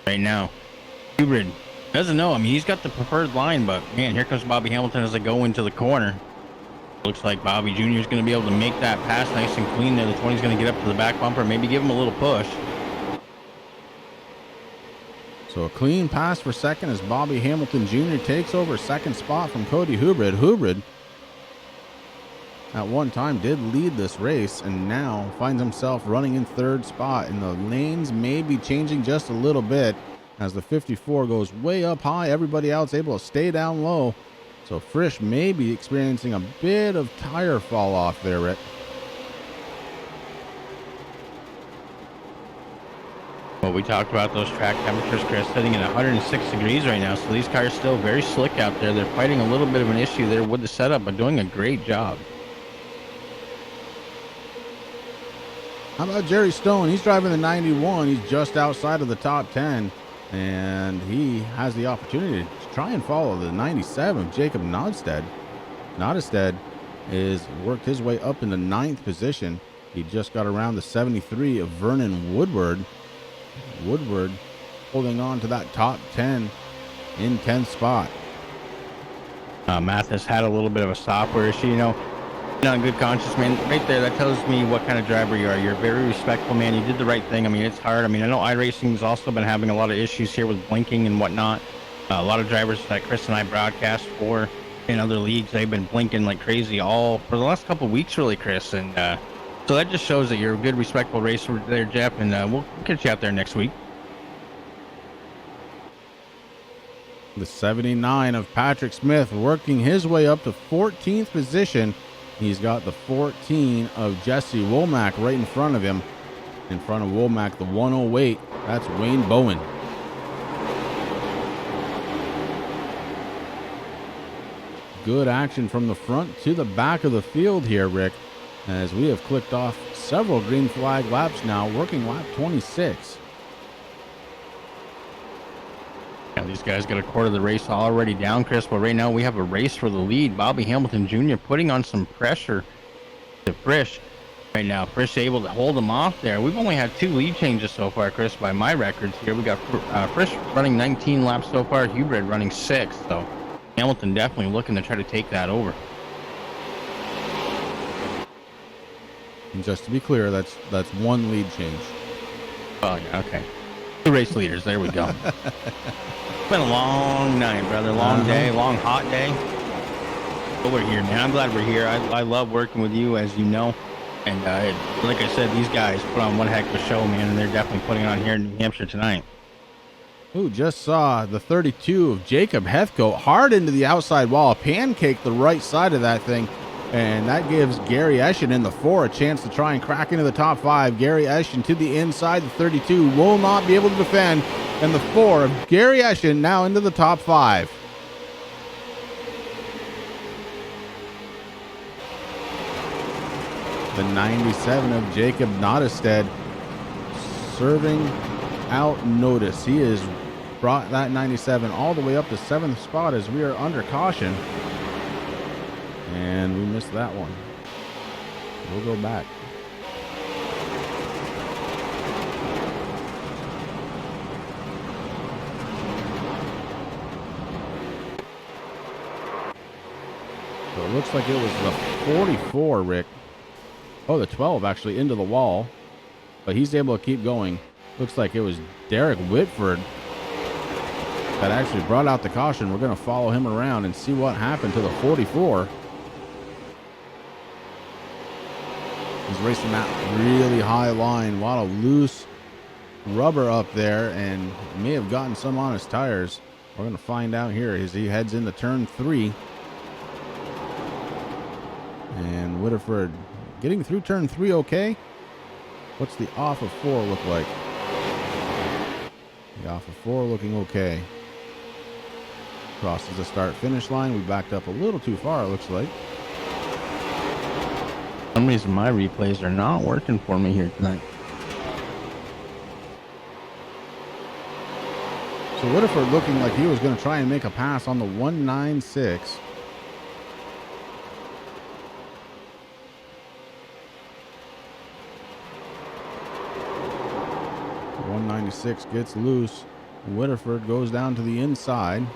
right now. Hubrid doesn't know. I mean, he's got the preferred line, but man, here comes Bobby Hamilton as they go into the corner. Looks like Bobby Jr. is going to be able to make that pass nice and clean there. The 20 is going to get up to the back bumper, maybe give him a little push. So a clean pass for second as Bobby Hamilton Jr. takes over second spot from Cody Hubrid. Hubrid at one time did lead this race and now finds himself running in third spot, and the lanes may be changing just a little bit as the 54 goes way up high. Everybody else able to stay down low. So Frisch may be experiencing a bit of tire fall off there, Rick. Well, we talked about those track temperatures, Chris, sitting at 106 degrees right now. So these cars still very slick out there. They're fighting a little bit of an issue there with the setup, but doing a great job. How about Jerry Stone? He's driving the 91. He's just outside of the top 10. And he has the opportunity to try and follow the 97, Jacob Nottestead. Nottestead is worked his way up in the 9th position. He just got around the 73 of Vernon Woodward. Woodward holding on to that top 10 in 10th spot. Mathis had a little bit of a software issue, you know. Not in good conscience, man. Right there, that tells me what kind of driver you are. You're very respectful, man. You did the right thing. I mean, it's hard. I mean, I know iRacing's also been having a lot of issues here with blinking and whatnot. A lot of drivers that Chris and I broadcast for in other leagues, they've been blinking like crazy all for the last couple of weeks, really, Chris. And so that just shows that you're a good, respectful racer there, Jeff. And we'll get you out there next week. The 79 of Patrick Smith working his way up to 14th position. He's got the 14 of Jesse Womack right in front of him. In front of Womack, the 108. That's Wayne Bowen. good action from the front to the back of the field here, Rick, as we have clicked off several green flag laps now, working lap 26. Yeah, these guys got a quarter of the race already down, Chris, but right now we have a race for the lead. Bobby Hamilton Jr. putting on some pressure to Frisch right now. Frisch able to hold him off there. We've only had 2 lead changes so far, Chris, by my records here. We got Frisch running 19 laps so far, Hubert running 6, so Hamilton definitely looking to try to take that over. And just to be clear, that's 1 lead change. Oh, yeah, okay. 2 race leaders, there we go. It's been a long night, brother. Long day, long hot day. But we're here, man. I'm glad we're here. I love working with you, as you know. And like I said, these guys put on one heck of a show, man, and they're definitely putting it on here in New Hampshire tonight. Ooh, just saw the 32 of Jacob Heathcote hard into the outside wall, pancake the right side of that thing, and that gives Gary Eschen in the 4 a chance to try and crack into the top 5. Gary Eschen to the inside, the 32 will not be able to defend, and the 4 of Gary Eschen now into the top 5. The 97 of Jacob Nottestead serving out notice. He has brought that 97 all the way up to 7th spot as we are under caution. And we missed that one. We'll go back. So it looks like it was the 44, Rick. Oh, the 12 actually into the wall. But he's able to keep going. Looks like it was Derek Whitford that actually brought out the caution. We're going to follow him around and see what happened to the 44. He's racing that really high line. A lot of loose rubber up there and may have gotten some on his tires. We're going to find out here as he heads into turn 3. And Whitford getting through turn 3 okay. What's the off of 4 look like? The off of 4 looking okay. Crosses the start finish line. We backed up a little too far, it looks like. For some reason my replays are not working for me here tonight. So Whitford looking like he was going to try and make a pass on the 196. The 196 gets loose. Whitford goes down to the inside.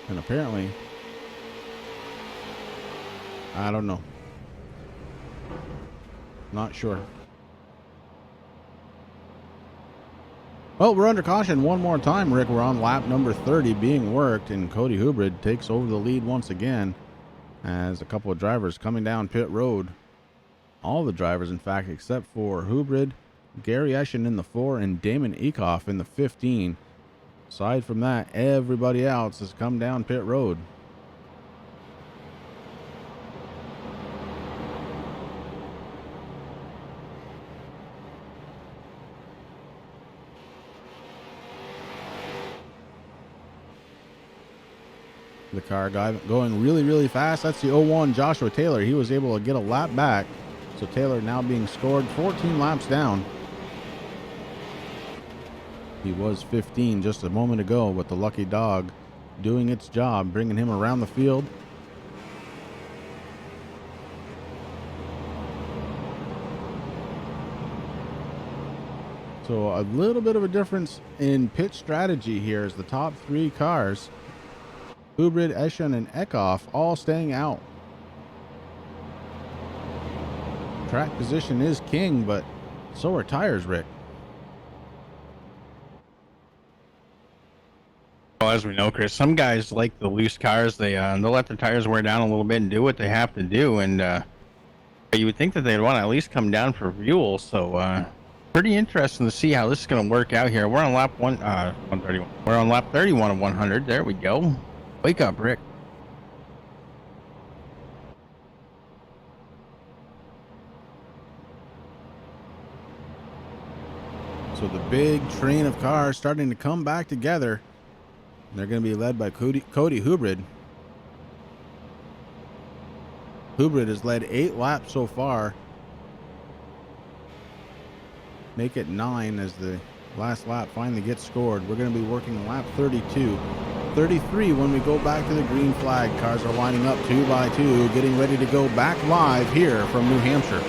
And apparently, I don't know. Not sure. Well, we're under caution one more time, Rick. We're on lap number 30 being worked, and Cody Hubrid takes over the lead once again as a couple of drivers coming down pit road. All the drivers, in fact, except for Hubrid, Gary Eschen in the 4, and Damon Eekhoff in the 15. Aside from that, everybody else has come down pit road. The car guy going really, really fast. That's the 01 Joshua Taylor. He was able to get a lap back. So Taylor now being scored 14 laps down. He was 15 just a moment ago, with the lucky dog doing its job, bringing him around the field. So a little bit of a difference in pit strategy here as the top 3 cars, Hubrid, Eschen, and Eckhoff, all staying out. Track position is king, but so are tires, Rick. Well, as we know, Chris, some guys like the loose cars. They'll let their tires wear down a little bit and do what they have to do. And you would think that they'd want to at least come down for fuel. So pretty interesting to see how this is going to work out here. We're on lap 131. We're on lap 31 of 100. There we go. Wake up, Rick. So the big train of cars starting to come back together They're going to be led by Cody Hubrid. Hubrid has led 8 laps so far. Make it 9 as the last lap finally gets scored. We're going to be working lap 32. 33 when we go back to the green flag. Cars are lining up 2 by 2, getting ready to go back live here from New Hampshire.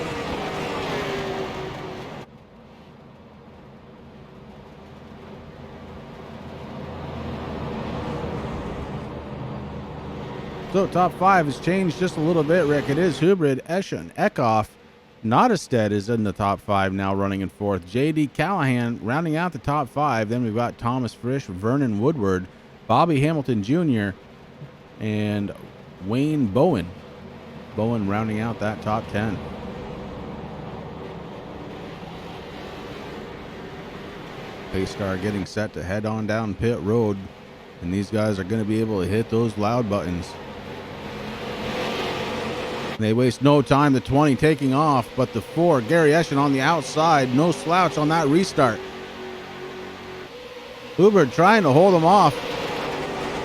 So top 5 has changed just a little bit, Rick. It is Hubrid, Eschen, Eckhoff. Nottestead is in the top 5 now, running in 4th. J.D. Callahan rounding out the top 5. Then we've got Thomas Frisch, Vernon Woodward, Bobby Hamilton Jr., and Wayne Bowen. Bowen rounding out that top 10. Pace car getting set to head on down pit road, and these guys are going to be able to hit those loud buttons. They waste no time, the 20 taking off, but the 4, Gary Eschen on the outside, no slouch on that restart. Hubert trying to hold him off,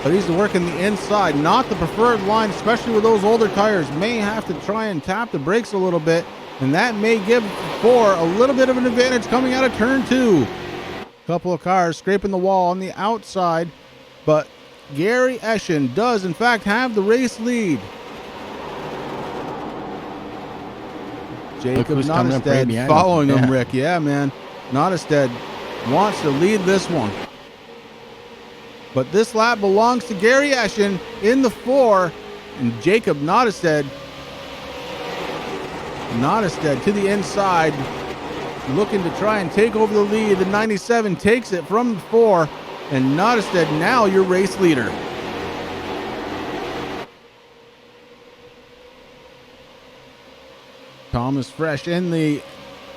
but he's working the inside, not the preferred line, especially with those older tires. May have to try and tap the brakes a little bit, and that may give 4 a little bit of an advantage coming out of turn 2. Couple of cars scraping the wall on the outside, but Gary Eschen does in fact have the race lead. Jacob Nottestead following him, Rick. Yeah, man. Nottestead wants to lead this one. But this lap belongs to Gary Eschen in the 4. And Jacob Nottestead to the inside, looking to try and take over the lead. The 97 takes it from the 4. And Nottestead now your race leader. Thomas Frisch in the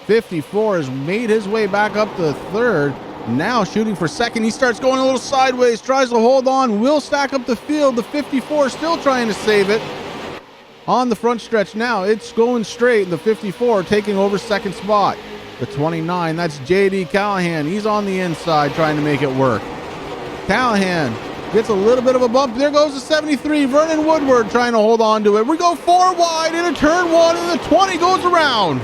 54 has made his way back up to 3rd. Now shooting for 2nd. He starts going a little sideways, tries to hold on, will stack up the field. The 54 still trying to save it. On the front stretch now, it's going straight. The 54 taking over 2nd spot. The 29, that's J.D. Callahan. He's on the inside trying to make it work. Callahan gets a little bit of a bump. There goes the 73. Vernon Woodward trying to hold on to it. We go 4 wide into turn 1, and the 20 goes around.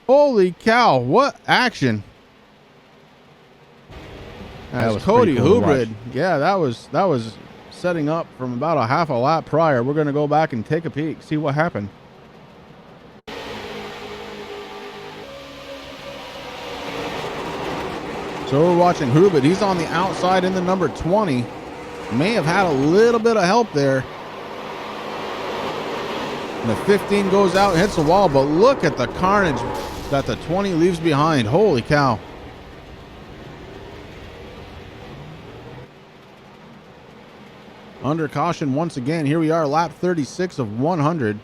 Holy cow, what action. As Cody Hubrid, yeah, that was setting up from about a half a lap prior. We're going to go back and take a peek, see what happened. So we're watching Hubrid. He's on the outside in the number 20. May have had a little bit of help there. And the 15 goes out and hits the wall, but look at the carnage that the 20 leaves behind. Holy cow. Under caution once again. Here we are, lap 36 of 100.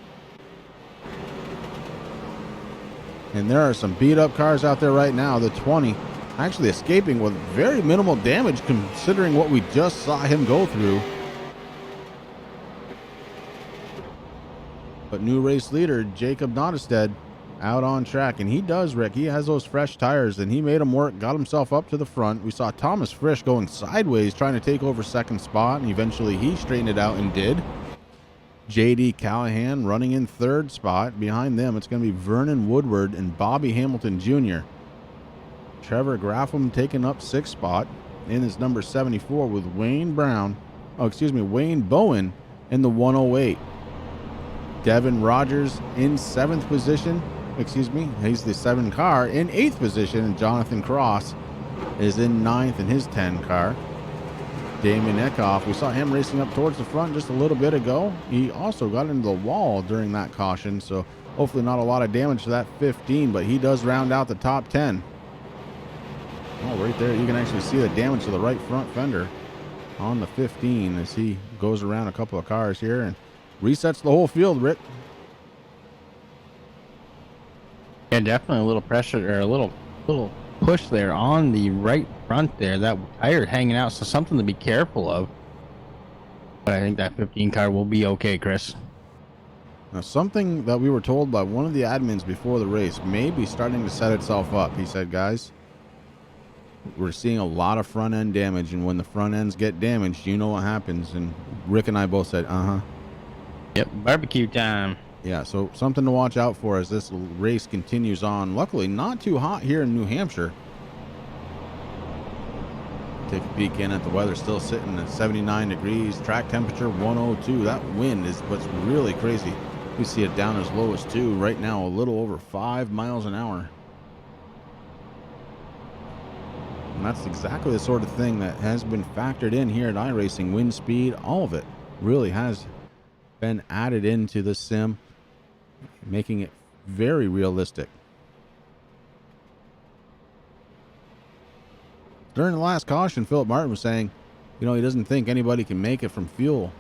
And there are some beat up cars out there right now. The 20 actually escaping with very minimal damage considering what we just saw him go through. But new race leader Jacob Nottestead out on track, and he does, Rick. He has those fresh tires, and he made them work, got himself up to the front. We saw Thomas Frisch going sideways trying to take over 2nd spot, and eventually he straightened it out and did. J.D. Callahan running in 3rd spot. Behind them, it's going to be Vernon Woodward and Bobby Hamilton Jr. Trevor Graffam taking up 6th spot in his number 74 with Wayne Bowen in the 108. Devin Rogers in 7th position. He's the 7 car in 8th position, and Jonathan Cross is in 9th in his 10 car. Damon Eckhoff, we saw him racing up towards the front just a little bit ago. He also got into the wall during that caution, so hopefully not a lot of damage to that 15, but he does round out the top 10. Oh, right there, you can actually see the damage to the right front fender on the 15 as he goes around a couple of cars here and resets the whole field, Rick. Yeah, definitely a little pressure or a little push there on the right front there. That tire hanging out, so something to be careful of. But I think that 15 car will be okay, Chris. Now, something that we were told by one of the admins before the race may be starting to set itself up. He said, guys, we're seeing a lot of front end damage, and when the front ends get damaged, you know what happens. And Rick and I both said, Yep, barbecue time. Yeah, so something to watch out for as this race continues on. Luckily, not too hot here in New Hampshire. Take a peek in at the weather, still sitting at 79 degrees, track temperature 102. That wind is what's really crazy. We see it down as low as 2 right now, a little over 5 miles an hour. And that's exactly the sort of thing that has been factored in here at iRacing. Wind speed, all of it really has been added into the sim, making it very realistic. During the last caution, Philip Martin was saying, he doesn't think anybody can make it from fuel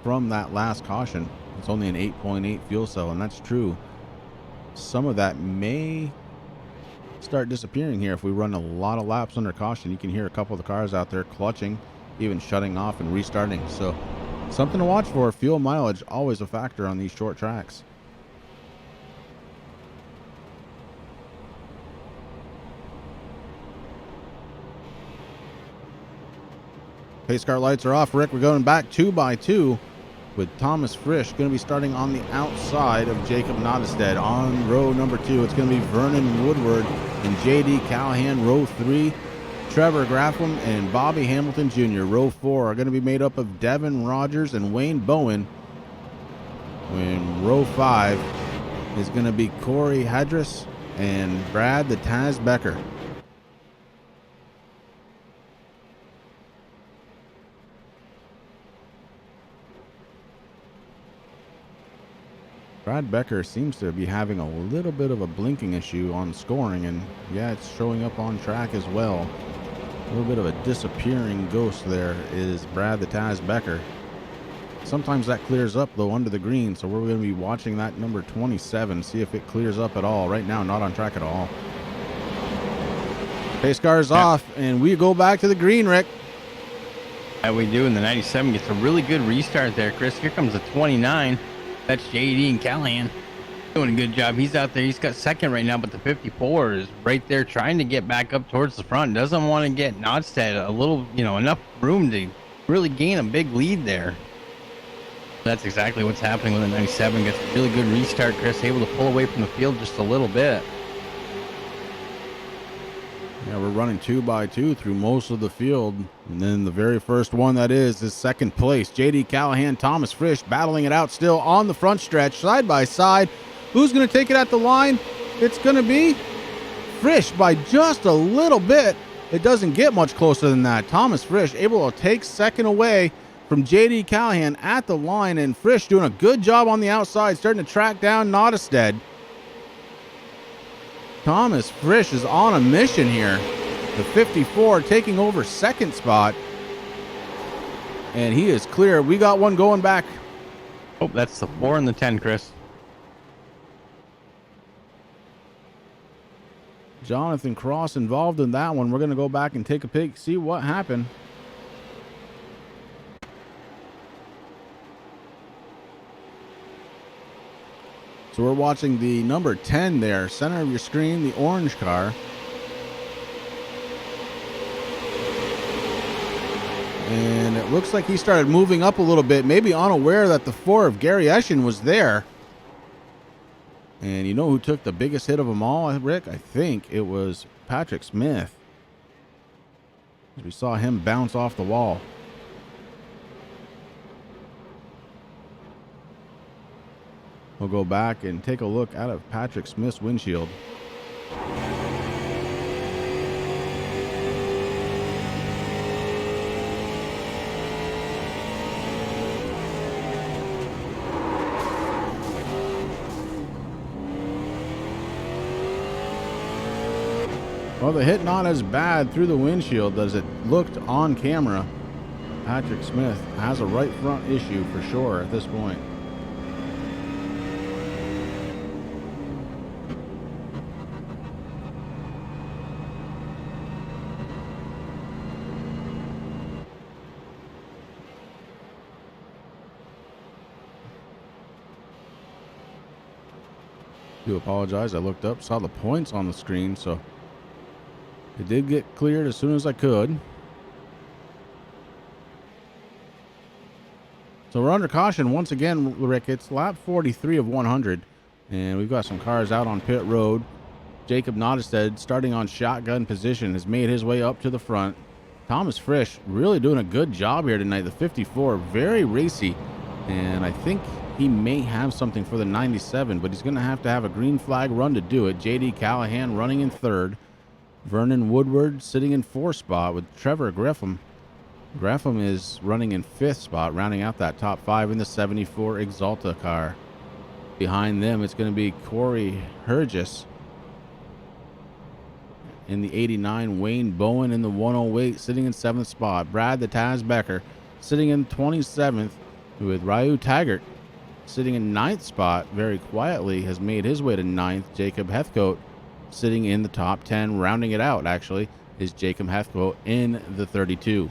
from that last caution. It's only an 8.8 fuel cell, and that's true. Some of that may start disappearing here if we run a lot of laps under caution. You can hear a couple of the cars out there clutching, even shutting off and restarting. So something to watch for. Fuel mileage, always a factor on these short tracks. Pace car lights are off, Rick. We're going back 2 by 2 with Thomas Frisch going to be starting on the outside of Jacob Nottestead on row number 2. It's going to be Vernon Woodward and J.D. Callahan, row 3. Trevor Graffam and Bobby Hamilton Jr., row 4, are going to be made up of Devin Rogers and Wayne Bowen. In row 5 is going to be Corey Hedris and Brad the Taz Becker. Brad Becker seems to be having a little bit of a blinking issue on scoring, and yeah, it's showing up on track as well. A little bit of a disappearing ghost there is Brad the Taz Becker. Sometimes that clears up though under the green, so we're going to be watching that number 27, see if it clears up at all. Right now, not on track at all. Pace car is off, and we go back to the green, Rick. Yeah, we do, and the 97 gets a really good restart there, Chris. Here comes the 29. That's JD and Callahan doing a good job. He's out there. He's got second right now, but the 54 is right there trying to get back up towards the front. Doesn't want to get Nottestead a little, enough room to really gain a big lead there. That's exactly what's happening with the 97. Gets a really good restart, Chris. Able to pull away from the field just a little bit. Yeah, we're running 2 by 2 through most of the field. And then the very first one that is second place. J.D. Callahan, Thomas Frisch battling it out still on the front stretch, side by side. Who's going to take it at the line? It's going to be Frisch by just a little bit. It doesn't get much closer than that. Thomas Frisch able to take second away from J.D. Callahan at the line, and Frisch doing a good job on the outside, starting to track down Nottestead. Thomas Frisch is on a mission here. The 54 taking over second spot. And he is clear. We got one going back. Oh, that's the 4 and the 10, Chris. Jonathan Cross involved in that one. We're going to go back and take a peek, see what happened. So we're watching the number 10 there, center of your screen, the orange car. And it looks like he started moving up a little bit, maybe unaware that the 4 of Gary Eschen was there. And you know who took the biggest hit of them all, Rick? I think it was Patrick Smith. We saw him bounce off the wall. We'll go back and take a look out of Patrick Smith's windshield. Well, the hit not as bad through the windshield as it looked on camera. Patrick Smith has a right front issue for sure at this point. Do apologize. I looked up, saw the points on the screen, so It did get cleared as soon as I could. So we're under caution once again, Rick. It's lap 43 of 100, and we've got some cars out on pit road. Jacob Nottestead, starting on shotgun position, has made his way up to the front. Thomas Frisch really doing a good job here tonight. The 54, very racy, and I think he may have something for the 97, but he's going to have a green flag run to do it. JD Callahan running in third. Vernon Woodward sitting in fourth spot with Trevor Greffam. Greffam is running in fifth spot, rounding out that top five in the 74 Exalta car. Behind them, it's going to be Corey Hergis in the 89, Wayne Bowen in the 108, sitting in seventh spot. Brad the Taz Becker sitting in 27th, with Ryu Taggart sitting in ninth spot. Very quietly has made his way to ninth. Jacob Heathcote sitting in the top 10, rounding it out actually, is Jacob Heathcote in the 32.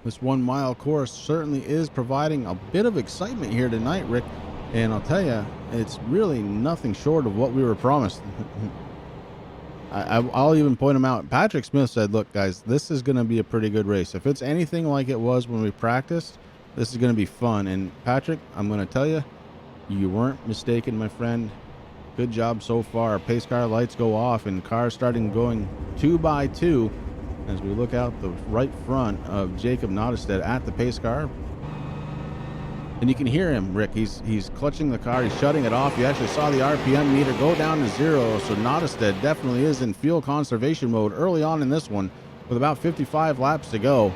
This 1 mile course certainly is providing a bit of excitement here tonight, Rick. And I'll tell you, it's really nothing short of what we were promised. I'll even point them out. Patrick Smith said, look, guys, this is going to be a pretty good race. If it's anything like it was when we practiced, this is going to be fun. And Patrick, I'm going to tell you, you weren't mistaken, my friend. Good job so far. Pace car lights go off and cars starting going 2 by 2. As we look out the right front of Jacob Nottestead at the pace car. And you can hear him, Rick. He's clutching the car. He's shutting it off. You actually saw the RPM meter go down to 0. So Nottestead definitely is in fuel conservation mode early on in this one with about 55 laps to go.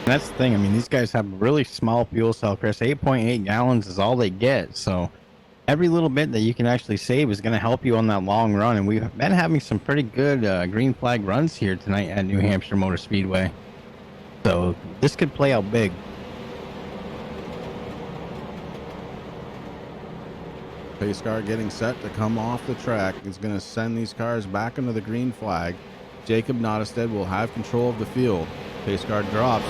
That's the thing. I mean, these guys have a really small fuel cell, Chris. 8.8 gallons is all they get. So every little bit that you can actually save is going to help you on that long run. And we've been having some pretty good green flag runs here tonight at New Hampshire Motor Speedway. So this could play out big. Pace car getting set to come off the track. It's going to send these cars back into the green flag. Jacob Nottestead will have control of the field. Pace car drops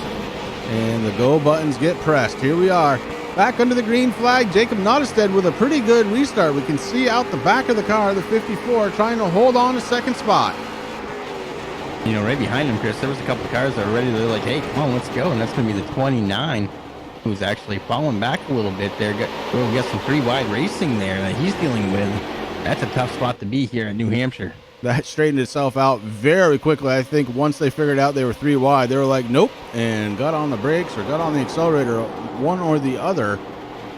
and the go buttons get pressed. Here we are. Back under the green flag, Jacob Nottestead with a pretty good restart. We can see out the back of the car, the 54, trying to hold on to second spot. You know, right behind him, Chris, there was a couple of cars that were ready. They're like, hey, come on, let's go. And that's going to be the 29, who's actually falling back a little bit there. We got some 3 wide racing there that he's dealing with. That's a tough spot to be here in New Hampshire. That straightened itself out very quickly. I think once they figured out they were 3 wide, they were like, nope, and got on the brakes or got on the accelerator, one or the other,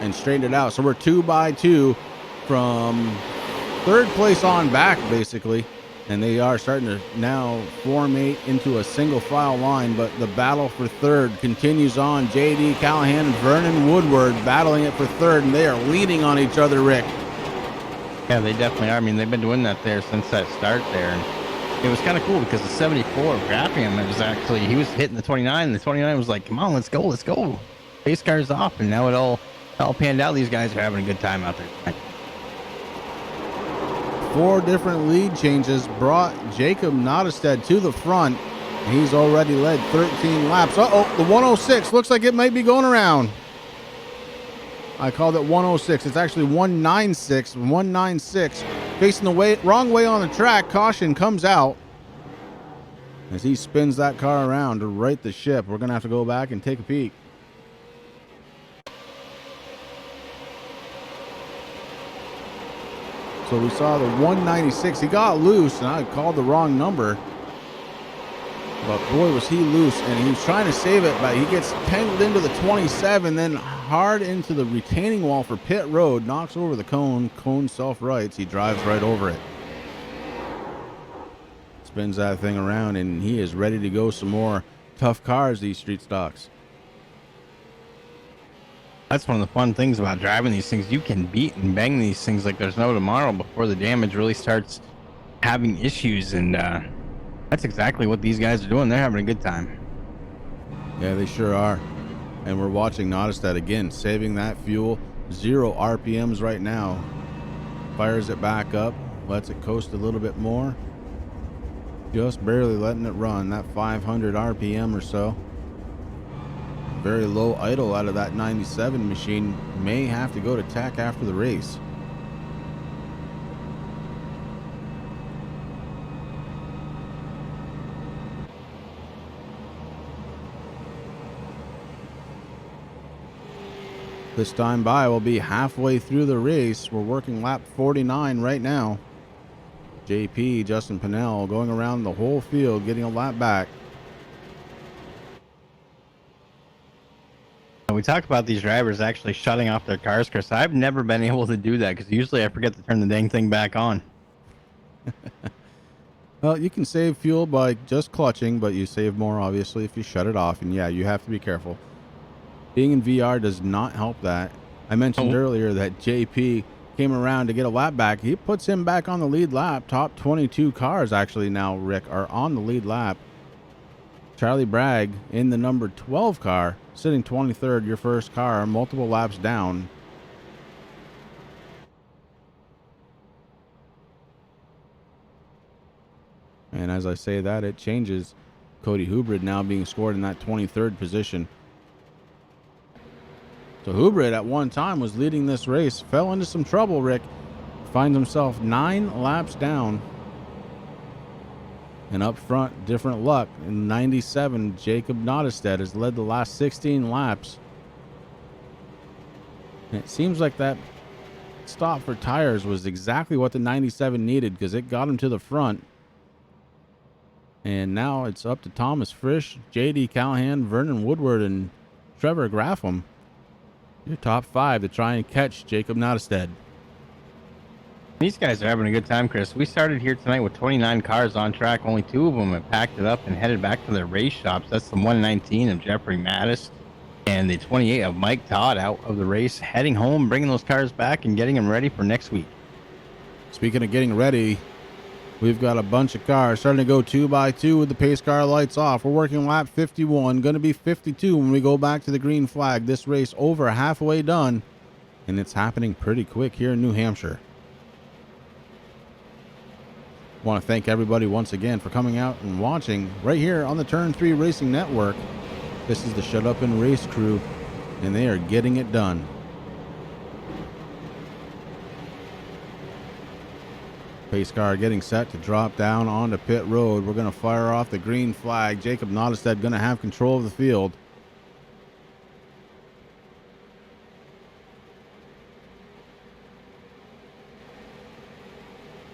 and straightened it out. So we're 2 by 2 from third place on back, basically. And they are starting to now formate into a single file line, but the battle for third continues on. JD Callahan and Vernon Woodward battling it for third, and they are leaning on each other, Rick. Yeah, they definitely are. I mean, they've been doing that there since that start there. And it was kind of cool because the 74 Graffiam, it was actually, he was hitting the 29, and the 29 was like, come on, let's go, let's go. Pace car's off, and now it all panned out. These guys are having a good time out there tonight. 4 different lead changes brought Jacob Nottestead to the front. He's already led 13 laps. Uh-oh, the 106 looks like it might be going around. I called it 106. It's actually 196. 196. Facing the wrong way on the track. Caution comes out as he spins that car around to right the ship. We're going to have to go back and take a peek. So we saw the 196. He got loose, and I called the wrong number. But boy, was he loose, and he was trying to save it, but he gets tangled into the 27, then hard into the retaining wall for pit road, knocks over the cone. Cone self-rights. He drives right over it. Spins that thing around, and he is ready to go some more tough cars, these street stocks. That's one of the fun things about driving these things. You can beat and bang these things like there's no tomorrow before the damage really starts having issues, and that's exactly what these guys are doing. They're having a good time. Yeah, they sure are. And we're watching Nottestad again, saving that fuel. 0 RPMs right now. Fires it back up, lets it coast a little bit more. Just barely letting it run, that 500 RPM or so. Very low idle out of that 97 machine. May have to go to tech after the race. This time by will be halfway through the race. We're working lap 49 right now. JP, Justin Pinnell, going around the whole field, getting a lap back. We talked about these drivers actually shutting off their cars, Chris. I've never been able to do that because usually I forget to turn the dang thing back on. Well, you can save fuel by just clutching, but you save more, obviously, if you shut it off. And yeah, you have to be careful. Being in VR does not help that. I mentioned earlier that JP came around to get a lap back. He puts him back on the lead lap. Top 22 cars actually now, Rick, are on the lead lap. Charlie Bragg in the number 12 car, sitting 23rd, your first car, multiple laps down. And as I say that, it changes. Cody Hubrid now being scored in that 23rd position. So Hubrid at one time was leading this race, fell into some trouble, Rick. Finds himself 9 laps down. And up front, different luck. In 97, Jacob Nottestad has led the last 16 laps. And it seems like that stop for tires was exactly what the 97 needed because it got him to the front. And now it's up to Thomas Frisch, JD Callahan, Vernon Woodward, and Trevor Graffam. Your top 5 to try and catch Jacob Nottestad. These guys are having a good time, Chris. We started here tonight with 29 cars on track. Only 2 of them have packed it up and headed back to their race shops. That's the 119 of Jeffrey Mattis and the 28 of Mike Todd out of the race, heading home, bringing those cars back and getting them ready for next week. Speaking of getting ready, we've got a bunch of cars starting to go 2 by 2 with the pace car lights off. We're working lap 51, going to be 52 when we go back to the green flag. This race over halfway done, and it's happening pretty quick here in New Hampshire. I want to thank everybody once again for coming out and watching right here on the Turn 3 Racing Network. This is the Shut Up and Race crew, and they are getting it done. Pace car getting set to drop down onto pit road. We're going to fire off the green flag. Jacob Nottestad going to have control of the field.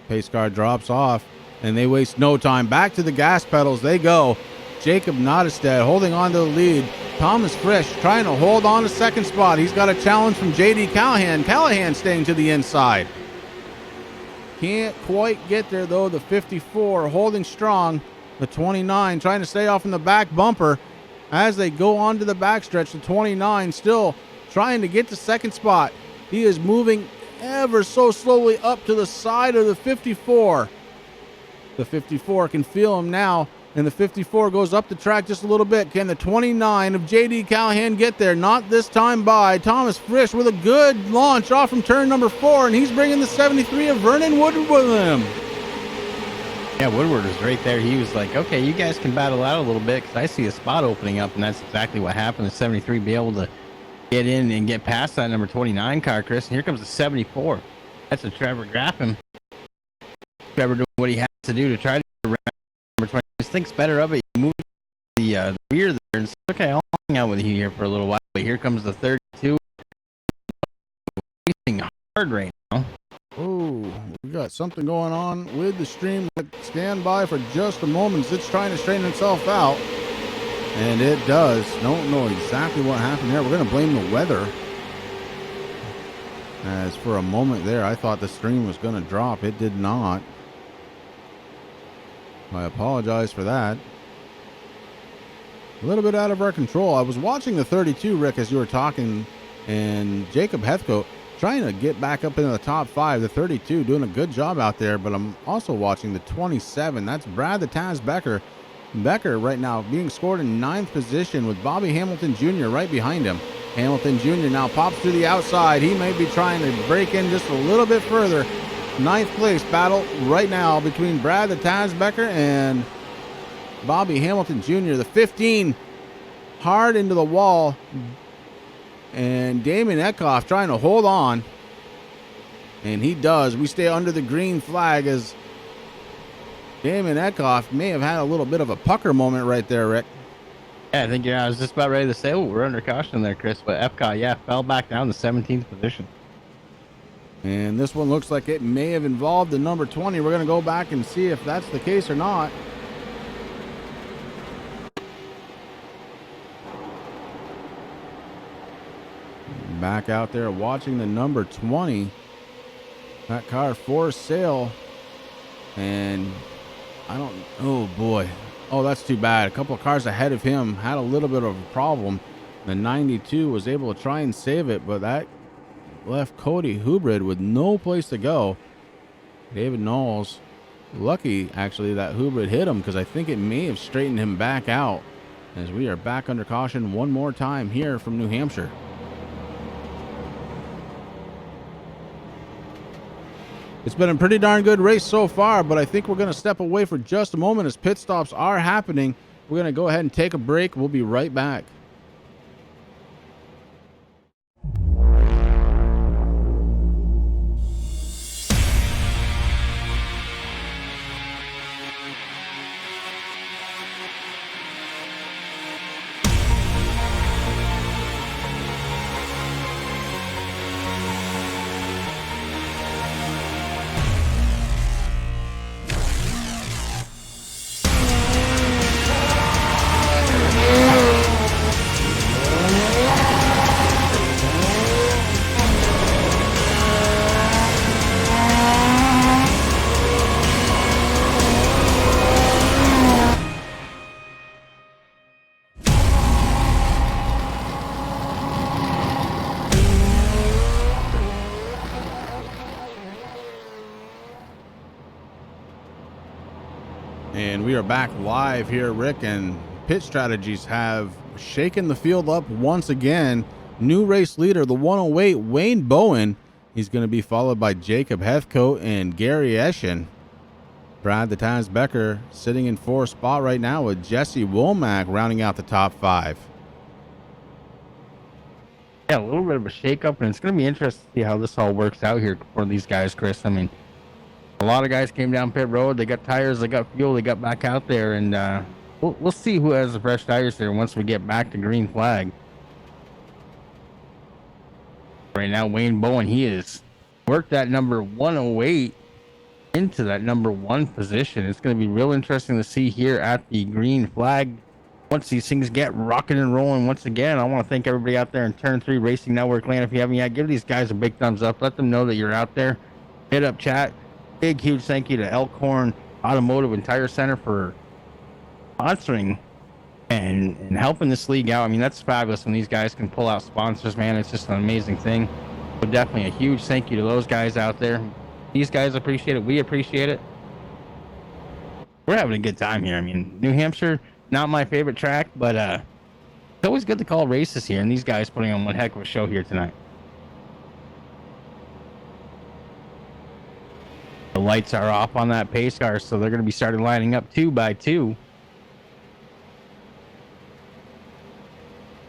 Pace car drops off, and they waste no time. Back to the gas pedals they go. Jacob Nottestad holding on to the lead. Thomas Frisch trying to hold on to second spot. He's got a challenge from JD Callahan. Callahan staying to the inside. Can't quite get there, though. The 54 holding strong. The 29 trying to stay off in the back bumper as they go on to the backstretch. The 29 still trying to get to second spot. He is moving ever so slowly up to the side of the 54. The 54 can feel him now, and the 54 goes up the track just a little bit. Can the 29 of JD Callahan get there? Not this time by. Thomas Frisch with a good launch off from turn number 4, and he's bringing the 73 of Vernon Woodward with him. Yeah, Woodward was right there. He was like, okay, you guys can battle out a little bit because I see a spot opening up, and that's exactly what happened. The 73 be able to get in and get past that number 29 car, Chris. And here comes the 74. That's a Trevor Graffam. Trevor doing what he has to do to try to get around number 20. Just thinks better of it. He moves the rear there and says, okay, I'll hang out with you here for a little while. But here comes the 32. Racing hard right now. Oh, we got something going on with the stream. Stand by for just a moment. It's trying to straighten itself out. And it does. Don't know exactly what happened there. We're going to blame the weather. As for a moment there, I thought the stream was going to drop. It did not. I apologize for that. A little bit out of our control. I was watching the 32, Rick, as you were talking, and Jacob Heathcote trying to get back up into the top 5. The 32 doing a good job out there, but I'm also watching the 27. That's Brad the Taz Becker Becker right now being scored in 9th position with Bobby Hamilton Jr. right behind him. Hamilton Jr. now pops to the outside. He may be trying to break in just a little bit further. 9th place battle right now between Brad the Taz Becker and Bobby Hamilton Jr. The 15 hard into the wall. And Damon Eckhoff trying to hold on. And he does. We stay under the green flag as Damon Eckhoff may have had a little bit of a pucker moment right there, Rick. Yeah, I think, I was just about ready to say, we're under caution there, Chris. But Epcot, fell back down to 17th position. And this one looks like it may have involved the number 20. We're going to go back and see if that's the case or not. Back out there watching the number 20. That car for sale. And oh boy. Oh, that's too bad. A couple of cars ahead of him had a little bit of a problem. The 92 was able to try and save it, but that left Cody Hubrid with no place to go. David Knowles, lucky actually that Hubrid hit him, because I think it may have straightened him back out, as we are back under caution one more time here from New Hampshire. It's been a pretty darn good race so far, but I think we're going to step away for just a moment as pit stops are happening. We're going to go ahead and take a break. We'll be right back. And we are back live here, Rick, and pit strategies have shaken the field up once again. New race leader, the 108, Wayne Bowen. He's going to be followed by Jacob Heathcote and Gary Eschen. Brad the Taz Becker sitting in 4th spot right now with Jesse Womack rounding out the top 5. Yeah, a little bit of a shakeup, and it's going to be interesting to see how this all works out here for these guys, Chris. I mean, a lot of guys came down pit road. They got tires, they got fuel, they got back out there, and we'll see who has the fresh tires there once we get back to green flag. Right now, Wayne Bowen, he has worked that number 108 into that number 1 position. It's going to be real interesting to see here at the green flag once these things get rocking and rolling once again. I want to thank everybody out there in Turn 3 Racing Network land. If you haven't yet, give these guys a big thumbs up. Let them know that you're out there. Hit up chat. Big, huge thank you to Elkhorn Automotive and Tire Center for sponsoring and helping this league out. I mean, that's fabulous when these guys can pull out sponsors, man. It's just an amazing thing. But definitely a huge thank you to those guys out there. These guys appreciate it. We appreciate it. We're having a good time here. I mean, New Hampshire, not my favorite track, but it's always good to call races here, and these guys putting on one heck of a show here tonight. The lights are off on that pace car, so they're going to be started lining up 2 by 2.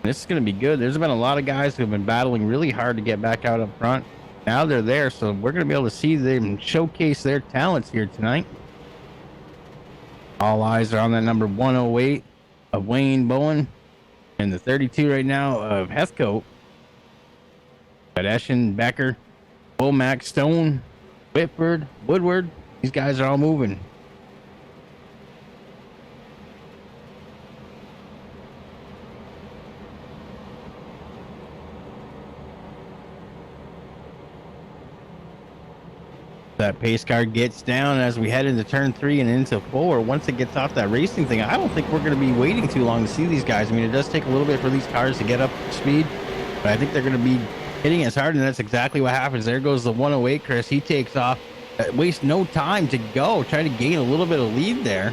This is going to be good. There's been a lot of guys who have been battling really hard to get back out up front. Now they're there, so we're going to be able to see them showcase their talents here tonight. All eyes are on that number 108 of Wayne Bowen and the 32 right now of Heathcote. But Eschen, Becker, Womack, Stone, Whitford, Woodward, these guys are all moving. That pace car gets down as we head into turn 3 and into 4. Once it gets off that racing thing, I don't think we're going to be waiting too long to see these guys. I mean, it does take a little bit for these cars to get up to speed, but I think they're going to be hitting as hard, and that's exactly what happens. There goes the 108, Chris. He takes off. Wastes no time to go, trying to gain a little bit of lead there.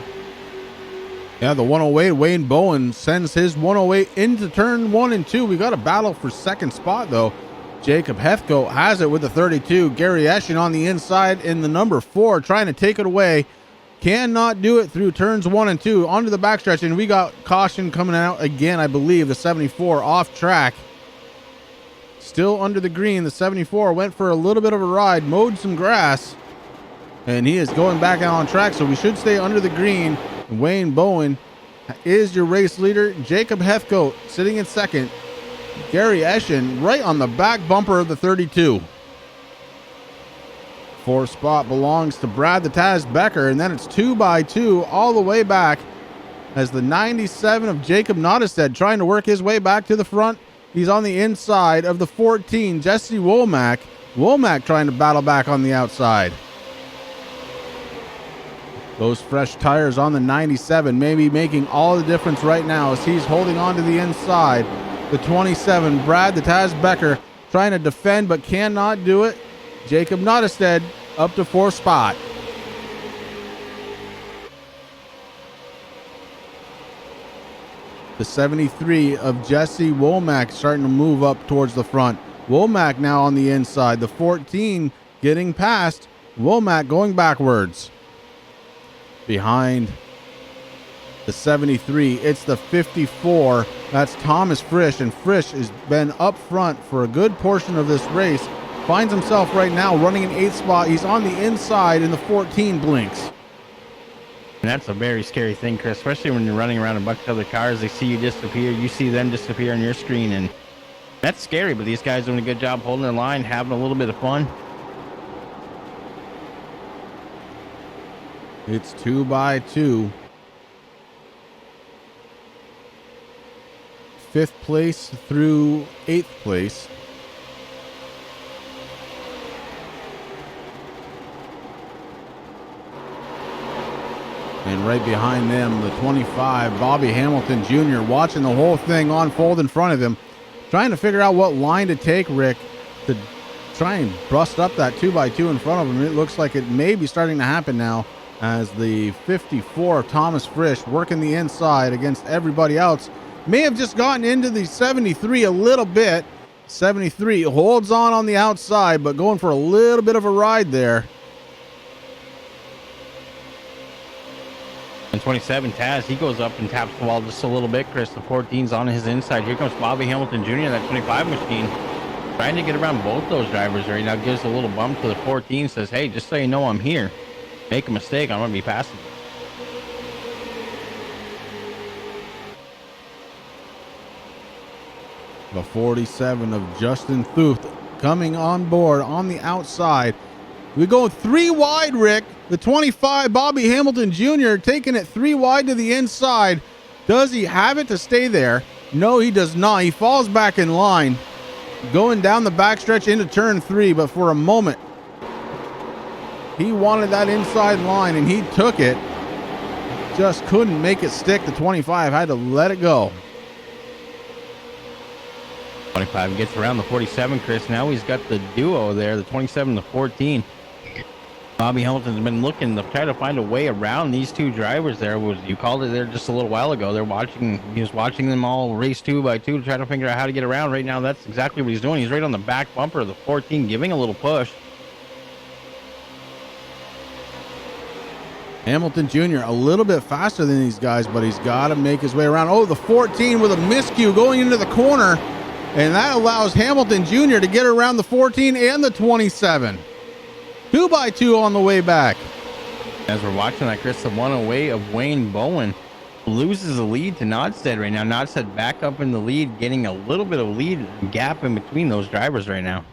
Yeah, the 108, Wayne Bowen sends his 108 into turn 1 and 2. We got a battle for second spot, though. Jacob Heathcote has it with the 32. Gary Eschen on the inside in the number 4, trying to take it away. Cannot do it through turns 1 and 2. Onto the backstretch, and we got caution coming out again, I believe. The 74 off track. Still under the green. The 74 went for a little bit of a ride, mowed some grass, and he is going back out on track, so we should stay under the green. Wayne Bowen is your race leader. Jacob Heathcote sitting in second. Gary Eschen right on the back bumper of the 32. Fourth spot belongs to Brad the Taz Becker, and then it's 2x2 all the way back as the 97 of Jacob Nottestead trying to work his way back to the front. He's on the inside of the 14, Jesse Womack. Womack trying to battle back on the outside. Those fresh tires on the 97 may be making all the difference right now as he's holding on to the inside. The 27, Brad the Taz Becker, trying to defend but cannot do it. Jacob Nottestead up to 4th spot. The 73 of Jesse Womack starting to move up towards the front. Womack now on the inside. The 14 getting past. Womack going backwards. Behind the 73, it's the 54. That's Thomas Frisch, and Frisch has been up front for a good portion of this race. Finds himself right now running an 8th spot. He's on the inside, and the 14 blinks. And that's a very scary thing, Chris, especially when you're running around a bunch of other cars. They see you disappear, you see them disappear on your screen, and that's scary. But these guys doing a good job holding their line, having a little bit of fun. It's 2x2. 5th place through 8th place. And right behind them, the 25, Bobby Hamilton Jr., watching the whole thing unfold in front of him, trying to figure out what line to take, Rick, to try and bust up that 2x2 in front of him. It looks like it may be starting to happen now, as the 54 of Thomas Frisch working the inside against everybody else. May have just gotten into the 73 a little bit. 73 holds on the outside, but going for a little bit of a ride there. And 27, Taz, he goes up and taps the wall just a little bit. Chris, the 14's on his inside. Here comes Bobby Hamilton Jr., that 25 machine, trying to get around both those drivers right now. Gives a little bump to the 14, says, hey, just so you know I'm here. Make a mistake, I'm going to be passing you. The 47 of Justin Thuth coming on board on the outside. We go 3 wide, Rick. The 25, Bobby Hamilton Jr., taking it 3 wide to the inside. Does he have it to stay there? No, he does not. He falls back in line, going down the backstretch into turn 3, but for a moment, he wanted that inside line, and he took it. Just couldn't make it stick. The 25 had to let it go. 25 gets around the 47, Chris. Now he's got the duo there, the 27 and the 14. Bobby Hamilton's been looking to try to find a way around these two drivers there. You called it there just a little while ago. He was watching them all race 2 by 2 to try to figure out how to get around. Right now, that's exactly what he's doing. He's right on the back bumper of the 14, giving a little push. Hamilton Jr. a little bit faster than these guys, but he's got to make his way around. Oh, the 14 with a miscue going into the corner, and that allows Hamilton Jr. to get around the 14 and the 27. 2 by 2 on the way back. As we're watching that, Chris, the 108 of Wayne Bowen loses the lead to Nodstead right now. Nodstead back up in the lead, getting a little bit of lead gap in between those drivers right now.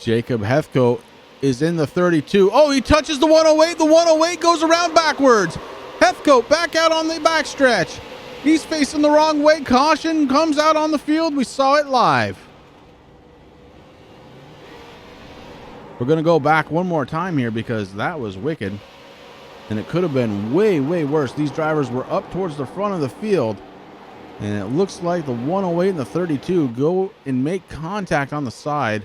Jacob Heathcote is in the 32. Oh, he touches the 108. The 108 goes around backwards. Heathcote back out on the backstretch. He's facing the wrong way. Caution comes out on the field. We saw it live. We're going to go back one more time here because that was wicked. And it could have been way, way worse. These drivers were up towards the front of the field. And it looks like the 108 and the 32 go and make contact on the side.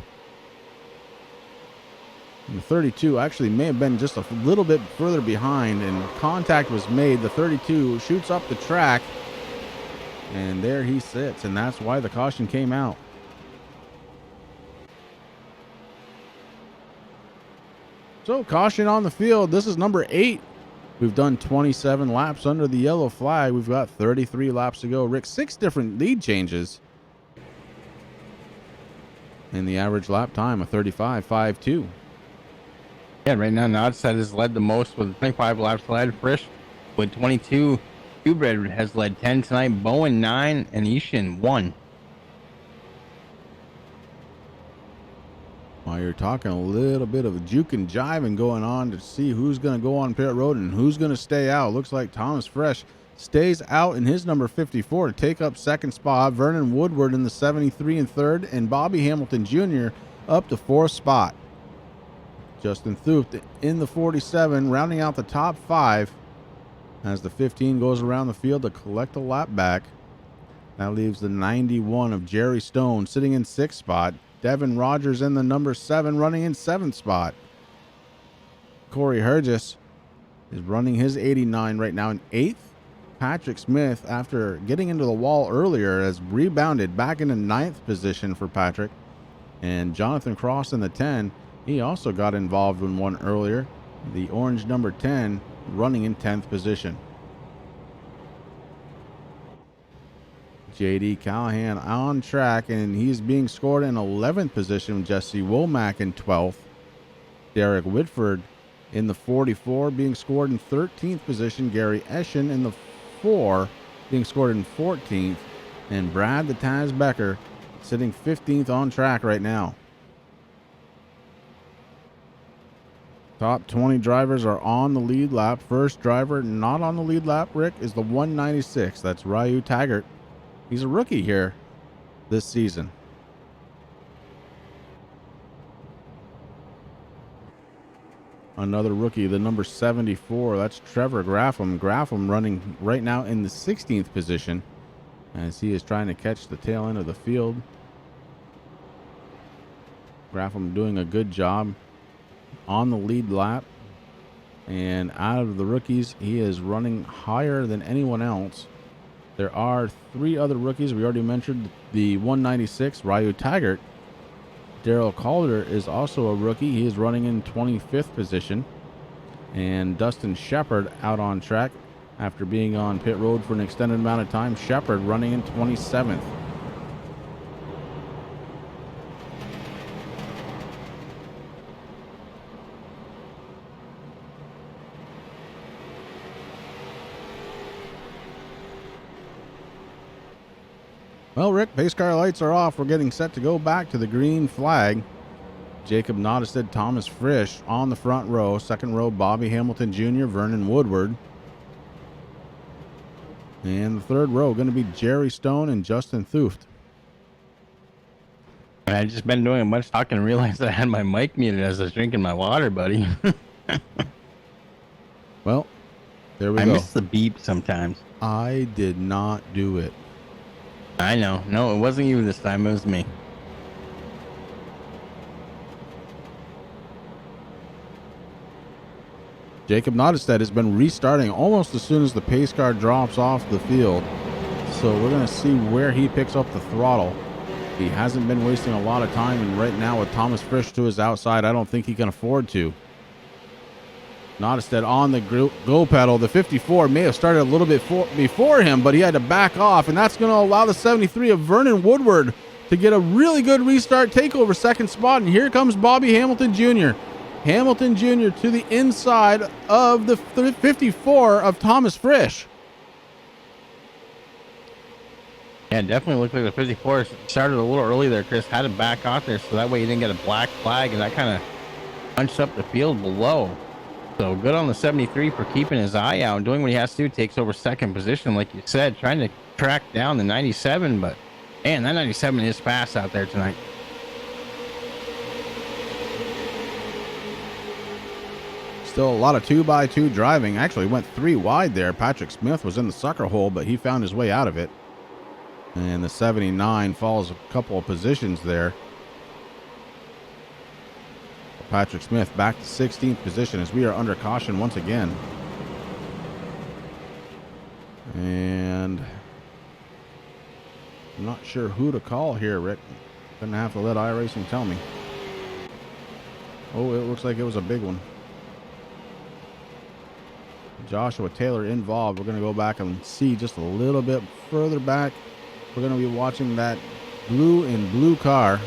And the 32 actually may have been just a little bit further behind, and contact was made. The 32 shoots up the track, and there he sits, and that's why the caution came out. So caution on the field. This is number 8. We've done 27 laps under the yellow flag. We've got 33 laps to go. Rick, 6 different lead changes. And the average lap time of 35.52. Yeah, right now Nodstead has led the most with 25 laps led. Frisch with 22. Hubred has led 10 tonight. Bowen 9 and Ishin 1. While you're talking a little bit of juke and jiving going on to see who's going to go on pit road and who's going to stay out. Looks like Thomas Frisch stays out in his number 54 to take up second spot. Vernon Woodward in the 73 in third, and Bobby Hamilton Jr. up to fourth spot. Justin Thuft in the 47, rounding out the top 5 as the 15 goes around the field to collect a lap back. That leaves the 91 of Jerry Stone sitting in 6th spot. Devin Rogers in the number 7, running in 7th spot. Corey Hergis is running his 89 right now in 8th. Patrick Smith, after getting into the wall earlier, has rebounded back into 9th position for Patrick. And Jonathan Cross in the 10, he also got involved in one earlier. The orange number 10 running in 10th position. J.D. Callahan on track, and he's being scored in 11th position. Jesse Womack in 12th. Derek Whitford in the 44 being scored in 13th position. Gary Eschen in the 4 being scored in 14th. And Brad the Taz Becker sitting 15th on track right now. Top 20 drivers are on the lead lap. First driver not on the lead lap, Rick, is the 196. That's Ryu Taggart. He's a rookie here this season. Another rookie, the number 74. That's Trevor Graffam. Graffam running right now in the 16th position as he is trying to catch the tail end of the field. Graffam doing a good job on the lead lap. And out of the rookies, he is running higher than anyone else. There are 3 other rookies. We already mentioned the 196, Ryu Taggart. Daryl Calder is also a rookie. He is running in 25th position. And Dustin Shepard out on track after being on pit road for an extended amount of time. Shepard running in 27th. Well, Rick, pace car lights are off. We're getting set to go back to the green flag. Jacob Nottestead, Thomas Frisch on the front row. Second row, Bobby Hamilton Jr., Vernon Woodward. And the third row going to be Jerry Stone and Justin Thuft. I just been doing a bunch of talking and realized I had my mic muted as I was drinking my water, buddy. Well, there we I go. miss the beep sometimes. I did not do it. I know. No, it wasn't you this time. It was me. Jacob Nottestead has been restarting almost as soon as the pace car drops off the field. So we're going to see where he picks up the throttle. He hasn't been wasting a lot of time, and right now with Thomas Frisch to his outside, I don't think he can afford to. Nottestead on the go pedal. The 54 may have started a little bit before him, but he had to back off, and that's going to allow the 73 of Vernon Woodward to get a really good restart, take over second spot, and here comes Bobby Hamilton Jr. Hamilton Jr. to the inside of the 54 of Thomas Frisch. Yeah, it definitely looked like the 54 started a little early there. Chris had to back off there so that way he didn't get a black flag, and that kind of punched up the field below. So good on the 73 for keeping his eye out and doing what he has to do. Takes over second position, like you said, trying to track down the 97. But, man, that 97 is fast out there tonight. Still a lot of 2x2 driving. Actually went 3 wide there. Patrick Smith was in the sucker hole, but he found his way out of it. And the 79 falls a couple of positions there. Patrick Smith back to 16th position as we are under caution once again. And I'm not sure who to call here, Rick. Gonna have to let iRacing tell me. Oh, it looks like it was a big one. Joshua Taylor involved. We're going to go back and see just a little bit further back. We're going to be watching that blue and blue car,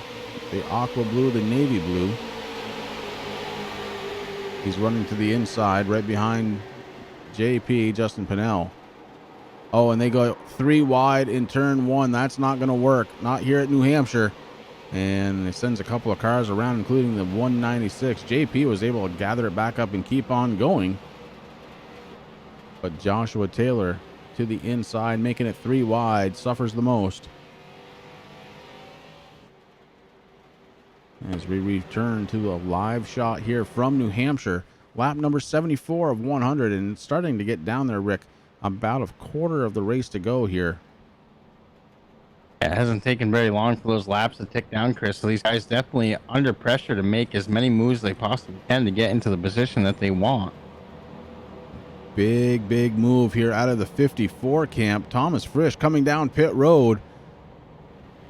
the aqua blue, the navy blue. He's running to the inside right behind JP, Justin Pinnell. Oh, and they go 3 wide in turn 1. That's not going to work. Not here at New Hampshire. And it sends a couple of cars around, including the 196. JP was able to gather it back up and keep on going. But Joshua Taylor to the inside, making it 3 wide, suffers the most. As we return to a live shot here from New Hampshire, lap number 74 of 100, and starting to get down there, Rick. About a quarter of the race to go here. It hasn't taken very long for those laps to tick down, Chris. So these guys definitely under pressure to make as many moves as they possibly can to get into the position that they want. Big move here out of the 54 camp. Thomas Frisch coming down pit road,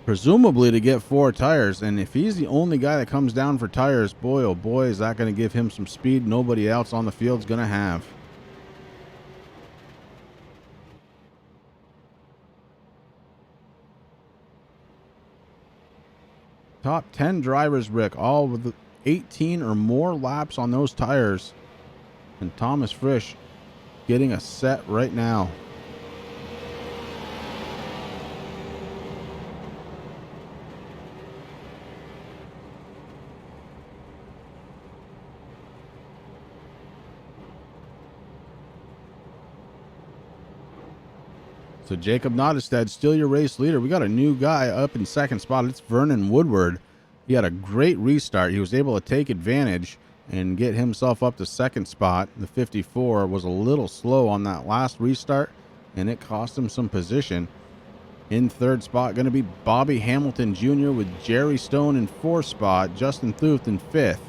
presumably to get 4 tires. And if he's the only guy that comes down for tires, boy, oh boy, is that going to give him some speed nobody else on the field's going to have. Top 10 drivers, Rick, all with 18 or more laps on those tires. And Thomas Frisch getting a set right now. So Jacob Nottestad, still your race leader. We got a new guy up in second spot. It's Vernon Woodward. He had a great restart. He was able to take advantage and get himself up to second spot. The 54 was a little slow on that last restart, and it cost him some position. In third spot, going to be Bobby Hamilton Jr. with Jerry Stone in fourth spot. Justin Thuth in fifth.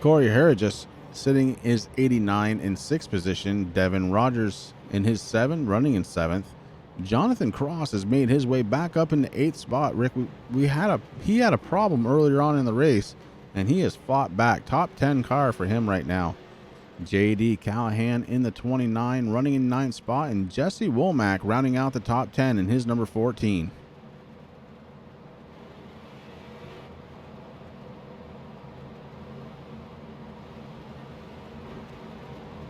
Corey Harrigus sitting is 89 in sixth position. Devin Rogers in his 7, running in 7th. Jonathan Cross has made his way back up in the 8th spot. Rick, he had a problem earlier on in the race, and he has fought back. Top 10 car for him right now. JD Callahan in the 29, running in 9th spot, and Jesse Womack rounding out the top 10 in his number 14.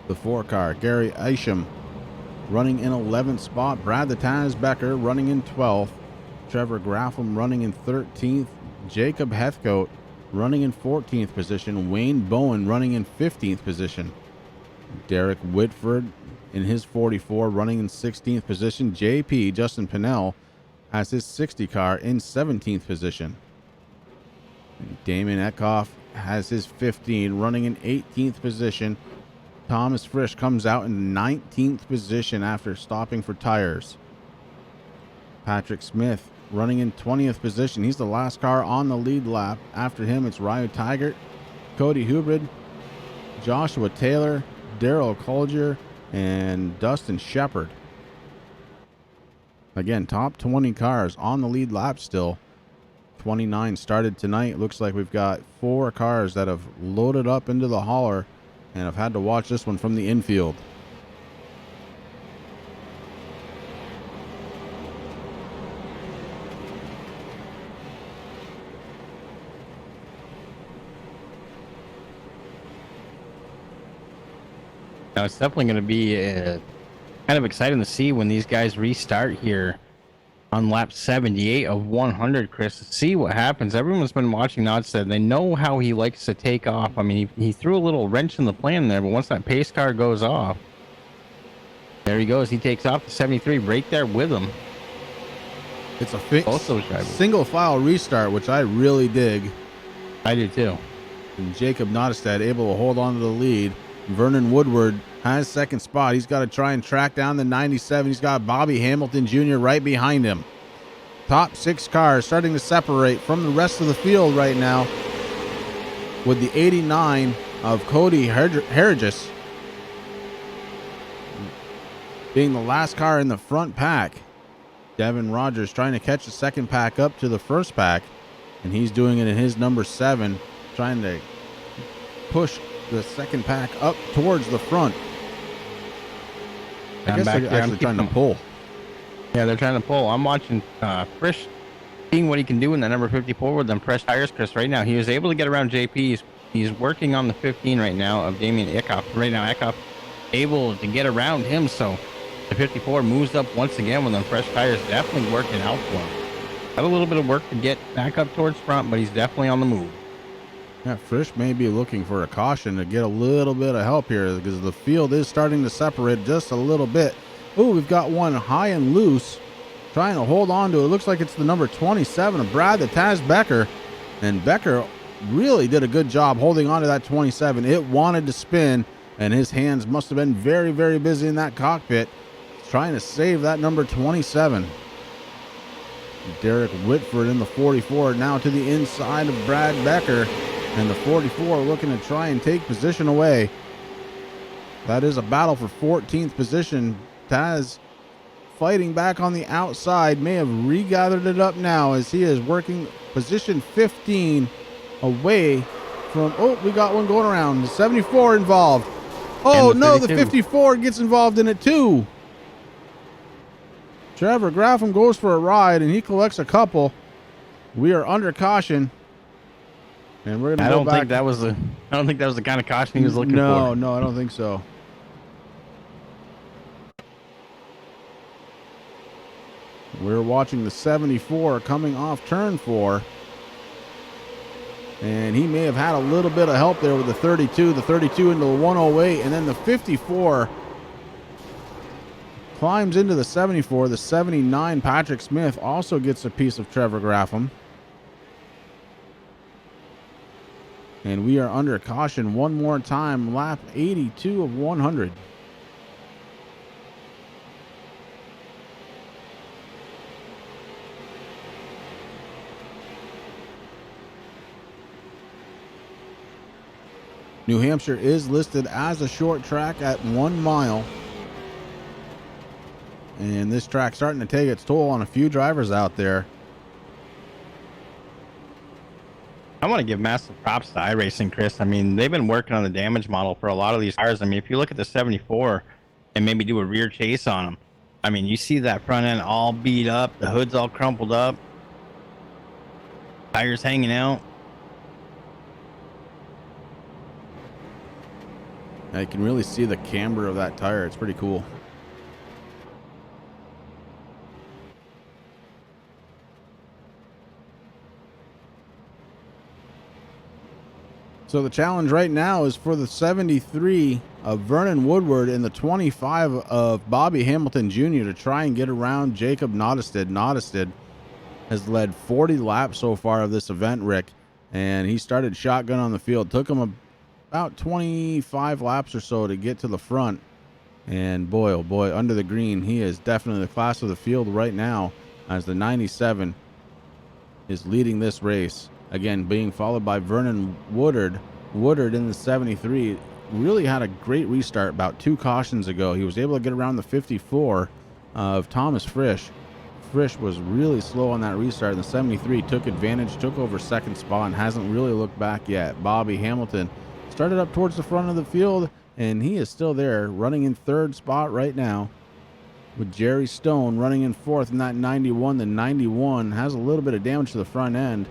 The 4 car, Gary Isham, running in 11th spot. Brad the Taz Becker running in 12th. Trevor Graffam running in 13th. Jacob Heathcote running in 14th position. Wayne Bowen running in 15th position. Derek Whitford in his 44 running in 16th position. JP, Justin Pinnell, has his 60 car in 17th position. Damon Eckhoff has his 15 running in 18th position. Thomas Frisch comes out in 19th position after stopping for tires. Patrick Smith running in 20th position. He's the last car on the lead lap. After him, it's Ryan Tigert, Cody Hubrid, Joshua Taylor, Daryl Collier, and Dustin Shepard. Again, top 20 cars on the lead lap still. 29 started tonight. Looks like we've got 4 cars that have loaded up into the hauler, and I've had to watch this one from the infield. Now it's definitely going to be kind of exciting to see when these guys restart here on lap 78 of 100, Chris, to see what happens. Everyone's been watching Nodstead. They know how he likes to take off. I mean, he threw a little wrench in the plan there, but once that pace car goes off, there he goes. He takes off to 73, right there with him. It's a Both those drivers. single file restart, which I really dig. I do too. And Jacob Nottestad able to hold on to the lead. Vernon Woodward has second spot. He's got to try and track down the 97. He's got Bobby Hamilton Jr. right behind him. Top 6 cars starting to separate from the rest of the field right now. with the 89 of Cody Hergis being the last car in the front pack. Devin Rogers trying to catch the second pack up to the first pack, and he's doing it in his number 7, trying to push the second pack up towards the front. I guess they're actually trying to pull. Yeah, they're trying to pull. I'm watching Frisch, seeing what he can do in the number 54 with them fresh tires, Chris. Right now, he was able to get around JP. He's working on the 15 right now of Damien Eckhoff. Right now, Eckhoff able to get around him, so the 54 moves up once again with them fresh tires. Definitely working out for him. Got a little bit of work to get back up towards front, but he's definitely on the move. Yeah, Frisch may be looking for a caution to get a little bit of help here because the field is starting to separate just a little bit. Ooh, we've got one high and loose, trying to hold on to it. Looks like it's the number 27 of Brad the Taz Becker. And Becker really did a good job holding on to that 27. It wanted to spin, and his hands must have been very, very busy in that cockpit trying to save that number 27. Derek Whitford in the 44 now to the inside of Brad Becker, and the 44 looking to try and take position away. That is a battle for 14th position. Taz fighting back on the outside, may have regathered it up now as he is working position 15 away from, oh, we got one going around. The 74 involved. Oh no, the 54 gets involved in it too. Trevor Graffam goes for a ride and he collects a couple. We are under caution. And we're gonna go back. I don't think that was the kind of caution he was looking for. No, I don't think so. We're watching the 74 coming off turn 4. And he may have had a little bit of help there with the 32. The 32 into the 108. And then the 54 climbs into the 74. The 79, Patrick Smith, also gets a piece of Trevor Graffam. And we are under caution one more time. Lap 82 of 100. New Hampshire is listed as a short track at 1 mile. And this track's starting to take its toll on a few drivers out there. I want to give massive props to iRacing, Chris. I mean, they've been working on the damage model for a lot of these cars. I mean, if you look at the 74 and maybe do a rear chase on them, I mean, you see that front end all beat up, the hood's all crumpled up, tires hanging out. I can really see the camber of that tire. It's pretty cool. So the challenge right now is for the 73 of Vernon Woodward and the 25 of Bobby Hamilton Jr. to try and get around Jacob Nottestead. Nottestead has led 40 laps so far of this event, Rick, and he started shotgun on the field. Took him about 25 laps or so to get to the front. And boy, oh boy, under the green, he is definitely the class of the field right now as the 97 is leading this race. Again, being followed by Vernon Woodard. Woodard in the 73 really had a great restart about 2 cautions ago. He was able to get around the 54 of Thomas Frisch. Frisch was really slow on that restart. The 73 took advantage, took over second spot, and hasn't really looked back yet. Bobby Hamilton started up towards the front of the field, and he is still there, running in third spot right now, with Jerry Stone running in fourth in that 91. The 91 has a little bit of damage to the front end,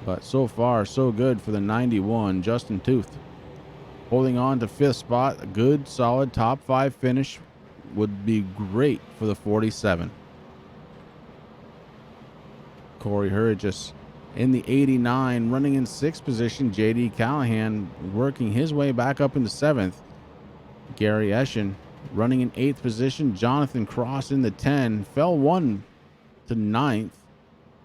but so far, so good for the 91. Justin Tooth holding on to fifth spot. A good, solid top 5 finish would be great for the 47. Corey Hurgis in the 89, running in 6th position. J.D. Callahan working his way back up into 7th. Gary Eschen running in 8th position. Jonathan Cross in the 10. Fell 1 to 9th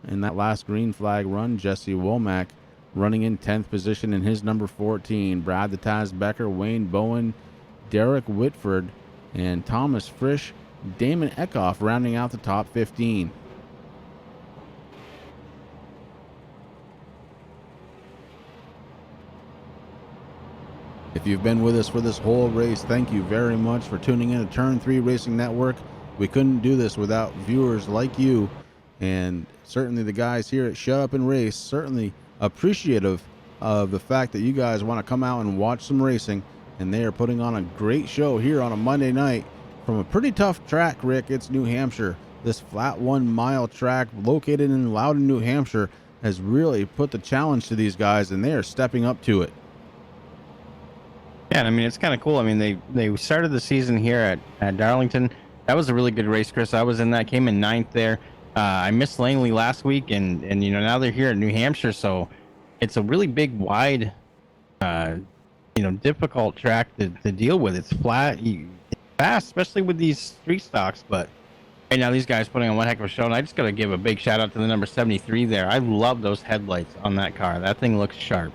in that last green flag run. Jesse Womack running in 10th position in his number 14. Brad the Taz Becker, Wayne Bowen, Derek Whitford, and Thomas Frisch, Damon Eckhoff rounding out the top 15. If you've been with us for this whole race, thank you very much for tuning in to Turn 3 Racing Network. We couldn't do this without viewers like you, and certainly the guys here at Shut Up and Race, certainly appreciative of the fact that you guys want to come out and watch some racing, and they are putting on a great show here on a Monday night from a pretty tough track, Rick. It's New Hampshire. This flat 1 mile track located in Loudon, New Hampshire has really put the challenge to these guys, and they are stepping up to it. Yeah, and I mean, it's kind of cool. I mean, they started the season here at Darlington. That was a really good race, Chris. I was in that, came in 9th there. I missed Langley last week, and you know, now they're here in New Hampshire, so it's a really big, wide, you know, difficult track to deal with. It's flat, it's fast, especially with these street stocks, but right now these guys putting on one heck of a show, and I just got to give a big shout out to the number 73 there. I love those headlights on that car. That thing looks sharp.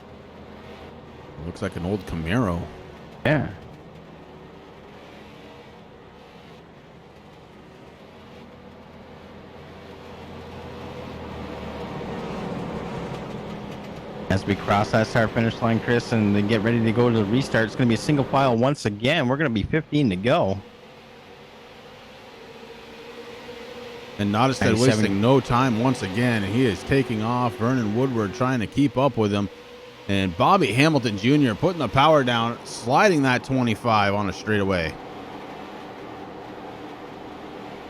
It looks like an old Camaro. Yeah. As we cross that start finish line, Chris, and then get ready to go to the restart, it's going to be a single file once again. We're going to be 15 to go. And Nottestad wasting no time once again, and he is taking off. Vernon Woodward trying to keep up with him. And Bobby Hamilton Jr. putting the power down, sliding that 25 on a straightaway.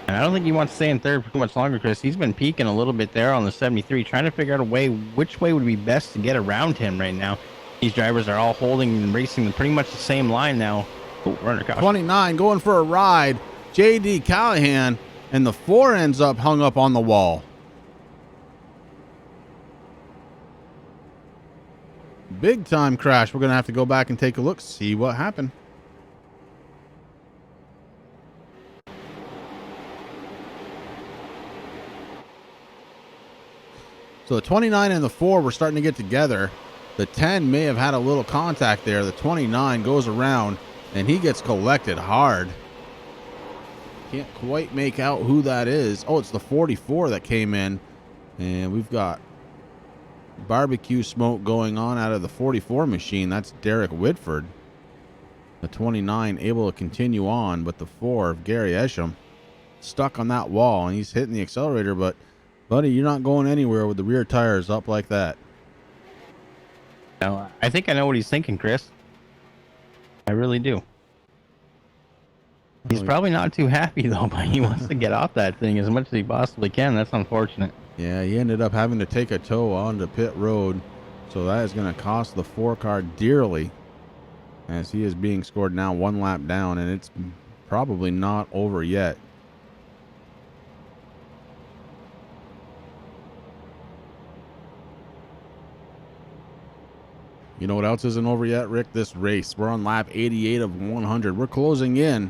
And I don't think he wants to stay in third for too much longer, Chris. He's been peeking a little bit there on the 73, trying to figure out a way, which way would be best to get around him right now. These drivers are all holding and racing pretty much the same line now. Oh, runner caution. 29 going for a ride. J.D. Callahan, and the 4 ends up hung up on the wall. Big time crash. We're going to have to go back and take a look, see what happened. So the 29 and the 4 were starting to get together. The 10 may have had a little contact there. The 29 goes around, and he gets collected hard. Can't quite make out who that is. Oh, it's the 44 that came in, and we've got barbecue smoke going on out of the 44 machine. That's Derek Whitford. The 29 able to continue on, but the 4 of Gary Esham stuck on that wall, and he's hitting the accelerator, but buddy, you're not going anywhere with the rear tires up like that. No, I think I know what he's thinking, Chris. I really do. He's probably not too happy though, but he wants to get off that thing as much as he possibly can. That's unfortunate. Yeah, he ended up having to take a tow onto pit road, so that is going to cost the 4 car dearly, as he is being scored now 1 lap down, and it's probably not over yet. You know what else isn't over yet, Rick? This race. We're on lap 88 of 100. We're closing in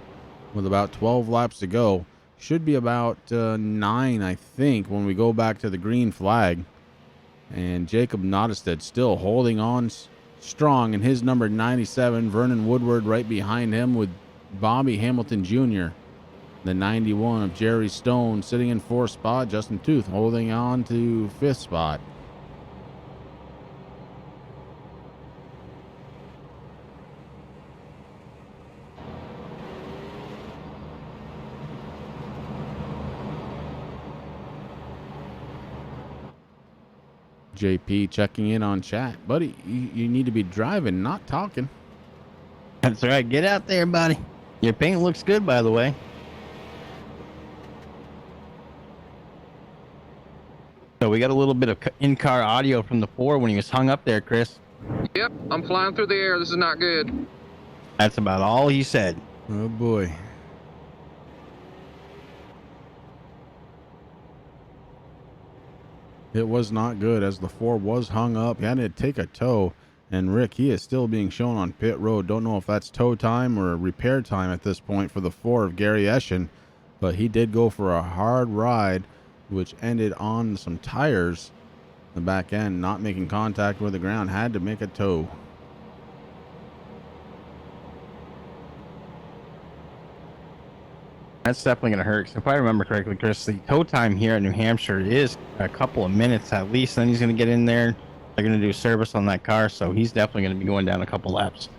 with about 12 laps to go. Should be about 9, I think, when we go back to the green flag. And Jacob Nottestad still holding on strong in his number 97. Vernon Woodward right behind him with Bobby Hamilton Jr. The 91 of Jerry Stone sitting in 4th spot. Justin Tooth holding on to 5th spot. JP checking in on chat. Buddy, you need to be driving, not talking. That's right. Get out there, buddy. Your paint looks good, by the way. So we got a little bit of in-car audio from the 4 when he was hung up there, Chris. Yep, I'm flying through the air. This is not good. That's about all he said. Oh, boy. It was not good, as the 4 was hung up. He had to take a tow. And Rick, he is still being shown on pit road. Don't know if that's tow time or repair time at this point for the 4 of Gary Eschen. But he did go for a hard ride, which ended on some tires. The back end not making contact with the ground. Had to make a tow. That's definitely going to hurt. So if I remember correctly, Chris, the tow time here in New Hampshire is a couple of minutes at least. Then he's going to get in there. They're going to do service on that car, so he's definitely going to be going down a couple laps.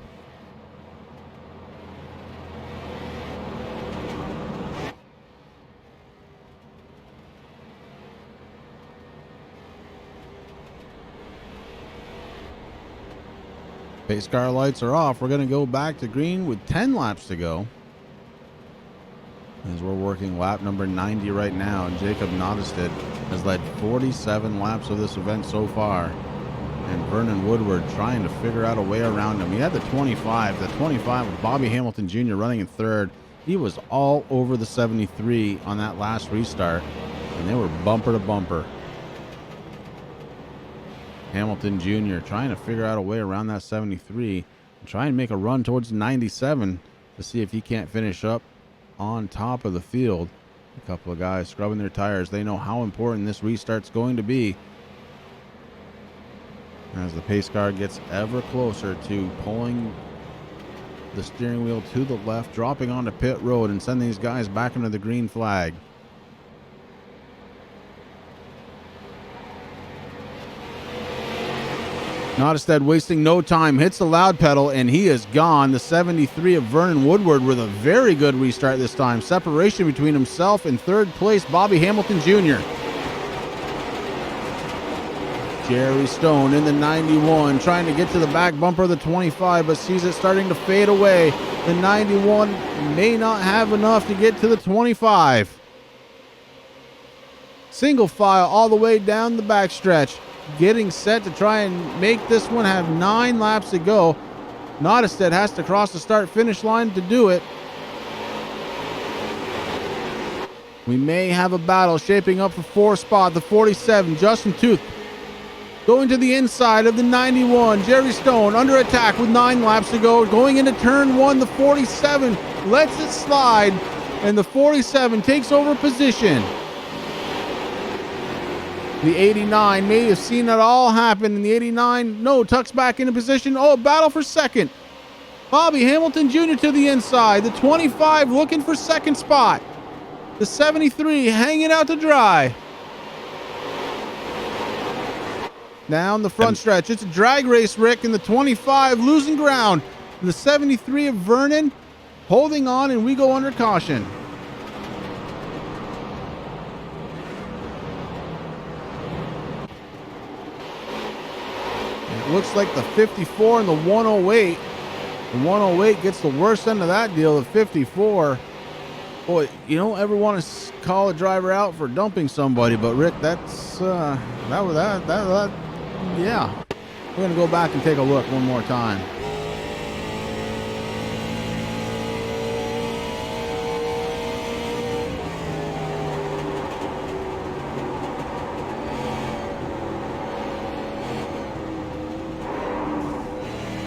Pace car lights are off. We're going to go back to green with 10 laps to go. As we're working lap number 90 right now. Jacob Nottestead has led 47 laps of this event so far. And Vernon Woodward trying to figure out a way around him. He had the 25. The 25 with Bobby Hamilton Jr. running in third. He was all over the 73 on that last restart. And they were bumper to bumper. Hamilton Jr. trying to figure out a way around that 73 and try and make a run towards 97 to see if he can't finish up on top of the field. A couple of guys scrubbing their tires. They know how important this restart's going to be. As the pace car gets ever closer to pulling the steering wheel to the left, dropping onto pit road and sending these guys back into the green flag. Nottestead wasting no time, hits the loud pedal, and he is gone. The 73 of Vernon Woodward with a very good restart this time. Separation between himself and third place, Bobby Hamilton Jr. Jerry Stone in the 91, trying to get to the back bumper of the 25, but sees it starting to fade away. The 91 may not have enough to get to the 25. Single file all the way down the backstretch. Getting set to try and make this one have 9 laps to go. Nottestead has to cross the start-finish line to do it. We may have a battle shaping up for 4th spot. The 47, Justin Tooth, going to the inside of the 91. Jerry Stone under attack with 9 laps to go. Going into turn 1, the 47 lets it slide, and the 47 takes over position. The 89 may have seen it all happen, and the 89, no, tucks back into position. Oh, battle for second. Bobby Hamilton Jr. to the inside. The 25 looking for second spot. The 73 hanging out to dry. Down the front stretch. It's a drag race, Rick, and the 25 losing ground. The 73 of Vernon holding on, and we go under caution. Looks like the 54 and the 108. The 108 gets the worst end of that deal. The 54. Boy, you don't ever want to call a driver out for dumping somebody, but Rick, that's yeah. We're gonna go back and take a look one more time.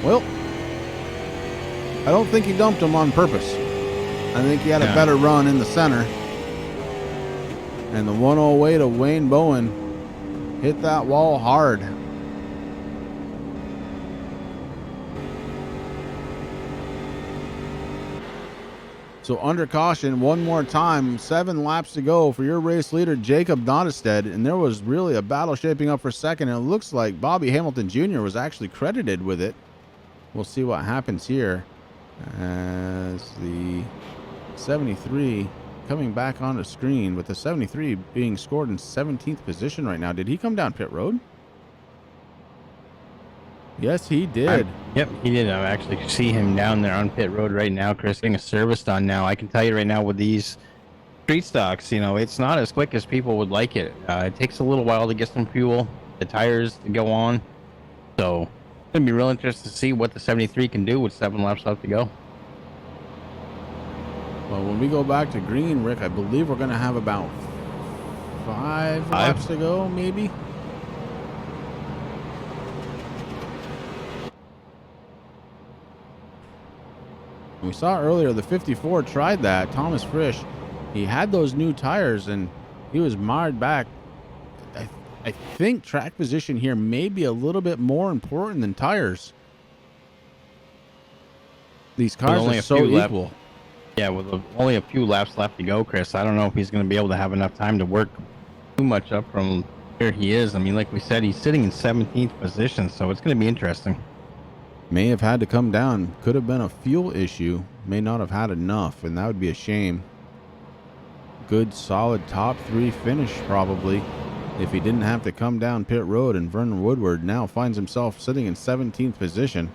Well, I don't think he dumped him on purpose. I think he had a better run in the center. And the 108 of Wayne Bowen hit that wall hard. So under caution one more time, 7 laps to go for your race leader, Jacob Nottestead. And there was really a battle shaping up for second. And it looks like Bobby Hamilton Jr. was actually credited with it. We'll see what happens here as the 73 coming back on the screen, with the 73 being scored in 17th position right now. Did he come down pit road? Yes, he did. Yep, he did. I actually see him down there on pit road right now, Chris, getting a service done now. I can tell you right now with these street stocks, you know, it's not as quick as people would like it. It takes a little while to get some fuel, the tires to go on. So it's going to be real interesting to see what the 73 can do with 7 laps left to go. Well, when we go back to green, Rick, I believe we're going to have about 5 laps to go, maybe. We saw earlier the 54 tried that. Thomas Frisch, he had those new tires and he was marred back. I think track position here may be a little bit more important than tires. These cars are so equal. Yeah, with only a few laps left to go, Chris, I don't know if he's going to be able to have enough time to work too much up from where he is. I mean, like we said, he's sitting in 17th position, so it's going to be interesting. May have had to come down. Could have been a fuel issue. May not have had enough, and that would be a shame. Good, solid top 3 finish, probably, if he didn't have to come down pit road. And Vernon Woodward now finds himself sitting in 17th position.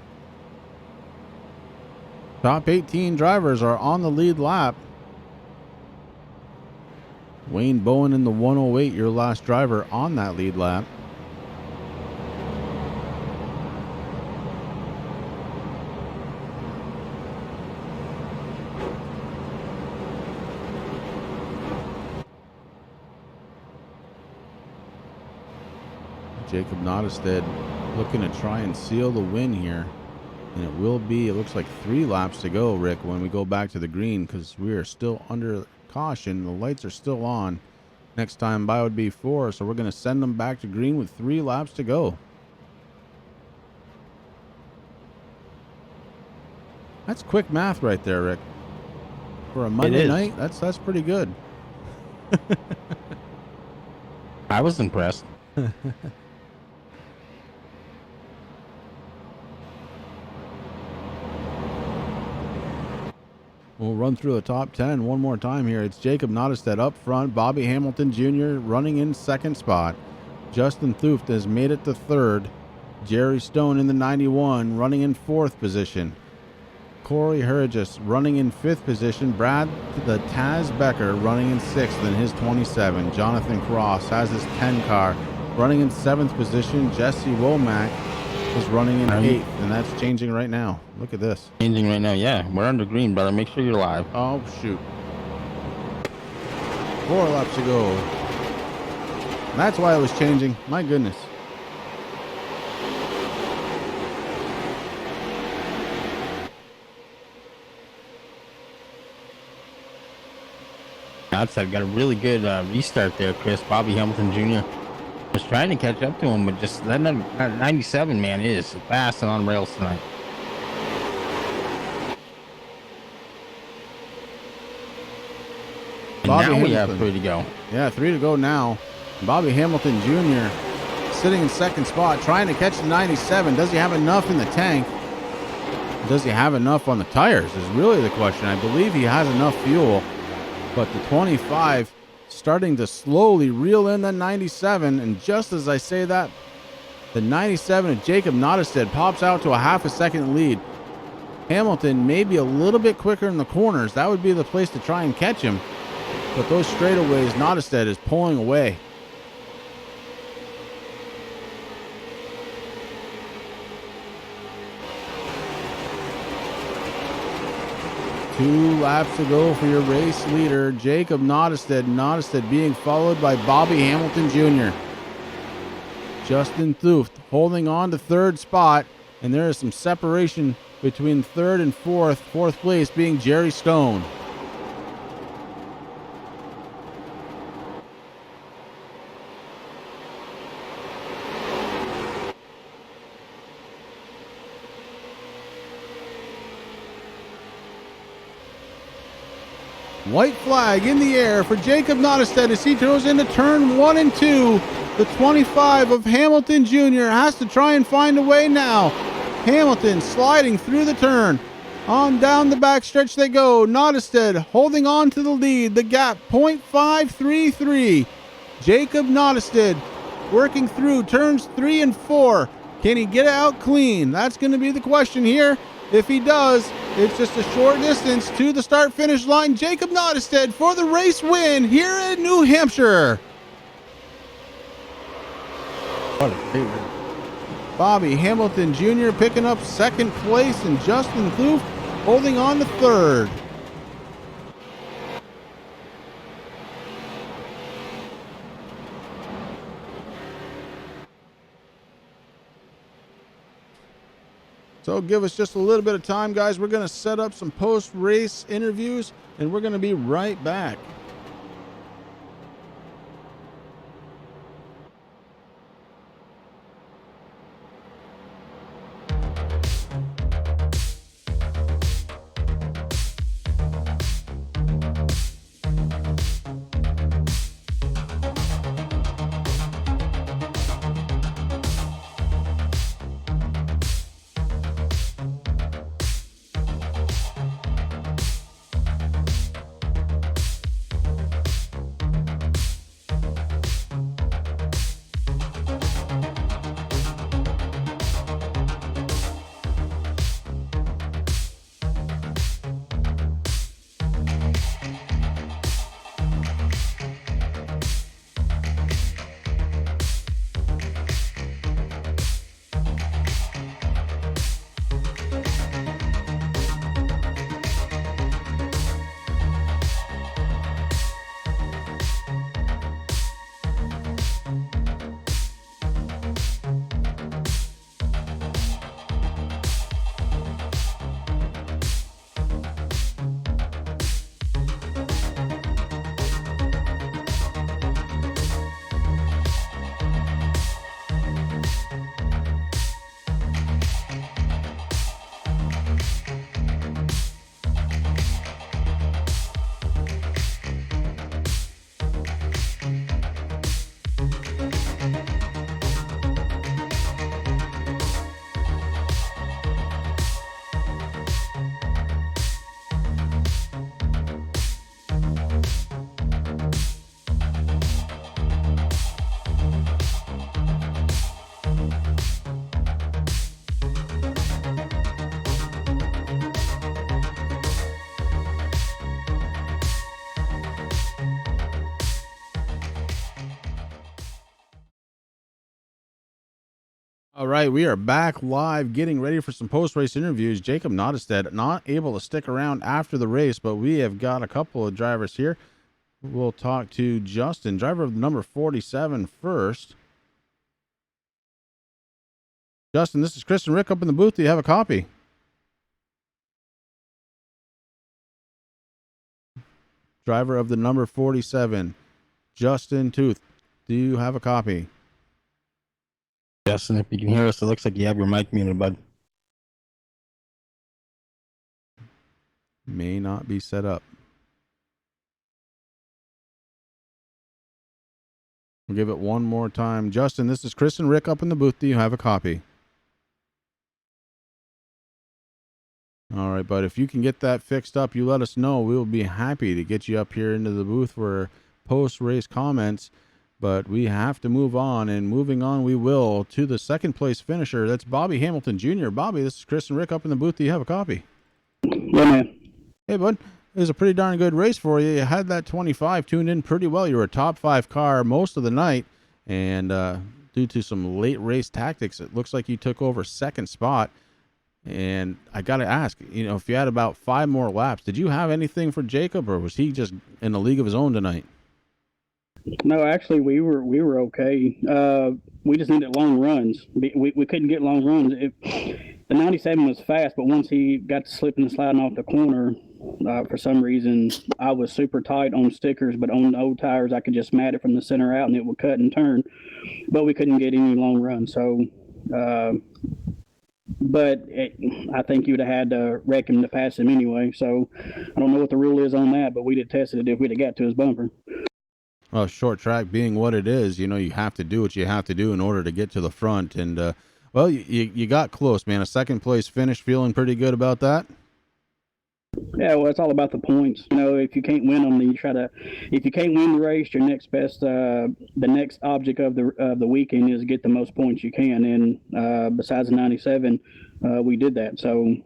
Top 18 drivers are on the lead lap. Wayne Bowen in the 108, your last driver on that lead lap. Jacob Nottestead looking to try and seal the win here. And it will be, it looks like 3 laps to go, Rick, when we go back to the green, because we are still under caution. The lights are still on. Next time by would be 4, so we're going to send them back to green with 3 laps to go. That's quick math right there, Rick. For a Monday night, that's pretty good. I was impressed. We'll run through the top 10 one more time here. It's Jacob Nottestead up front. Bobby Hamilton Jr. running in second spot. Justin Thuft has made it to third. Jerry Stone in the 91 running in fourth position. Corey Hergis running in fifth position. Brad the Taz Becker running in sixth in his 27. Jonathan Cross has his 10 car running in seventh position. Jesse Womack is running in eighth, and that's changing right now. Look at this. Changing right now, yeah. We're under green, brother. Make sure you're live. Oh, shoot. 4 laps to go. That's why it was changing. My goodness. Outside got a really good restart there, Chris. Bobby Hamilton Jr. was trying to catch up to him, but just that 97 man is fast and on rails tonight. And Bobby now we Hamilton. have 3 to go. Yeah, 3 to go now. Bobby Hamilton Jr. sitting in second spot, trying to catch the 97. Does he have enough in the tank? Does he have enough on the tires is really the question. I believe he has enough fuel, but the 25 starting to slowly reel in the 97. And just as I say that, the 97 of Jacob Nottestead pops out to a half a second lead. Hamilton may be a little bit quicker in the corners. That would be the place to try and catch him. But those straightaways, Nottestead is pulling away. Two laps to go for your race leader, Jacob Nottestead. Nottestead being followed by Bobby Hamilton Jr. Justin Thuft holding on to third spot, and there is some separation between third and fourth. Fourth place being Jerry Stone. White flag in the air for Jacob Nottestead as he goes into turn 1 and 2. The 25 of Hamilton Jr. has to try and find a way now. Hamilton sliding through the turn. On down the backstretch they go. Nottestead holding on to the lead. The gap 0.533. Jacob Nottestead working through turns 3 and 4. Can he get out clean? That's going to be the question here. If he does, it's just a short distance to the start-finish line. Jacob Nottestead for the race win here in New Hampshire. What a favorite. Bobby Hamilton Jr. picking up second place, and Justin Thuft holding on to third. So give us just a little bit of time, guys. We're going to set up some post-race interviews, and we're going to be right back. All right, we are back live getting ready for some post-race interviews. Jacob Nottestead not able to stick around after the race, but we have got a couple of drivers here. We'll talk to Justin, driver of number 47 first. Justin, this is Chris and Rick up in the booth. Do you have a copy? Driver of the number 47, Justin Tooth. Do you have a copy? Justin, if you can hear us, it looks like you have your mic muted, bud. May not be set up. We'll give it one more time. Justin, this is Chris and Rick up in the booth. Do you have a copy? All right, bud. If you can get that fixed up, you let us know. We'll be happy to get you up here into the booth for post-race comments. But we have to move on, and moving on we will to the second place finisher. That's Bobby Hamilton Jr. Bobby, this is Chris and Rick up in the booth. Do you have a copy? Yeah, man. Hey, bud. It was a pretty darn good race for you. You had that 25 tuned in pretty well. You were a top 5 car most of the night, and due to some late race tactics, it looks like you took over second spot. And I got to ask, if you had about 5 more laps, did you have anything for Jacob, or was he just in a league of his own tonight? No, actually, we were okay. We just needed long runs. We couldn't get long runs. The 97 was fast, but once he got to slipping and sliding off the corner, for some reason, I was super tight on stickers, but on the old tires, I could just mat it from the center out, and it would cut and turn. But we couldn't get any long runs. So, I think you'd have had to wreck him to pass him anyway. So I don't know what the rule is on that, but we'd have tested it if we'd have got to his bumper. Well, short track being what it is, you have to do what you have to do in order to get to the front. And, well, you got close, man. A second place finish, feeling pretty good about that? Yeah, well, it's all about the points. If you can't win them, then if you can't win the race, your next best, the next object of the weekend is get the most points you can. And besides the 97, we did that. So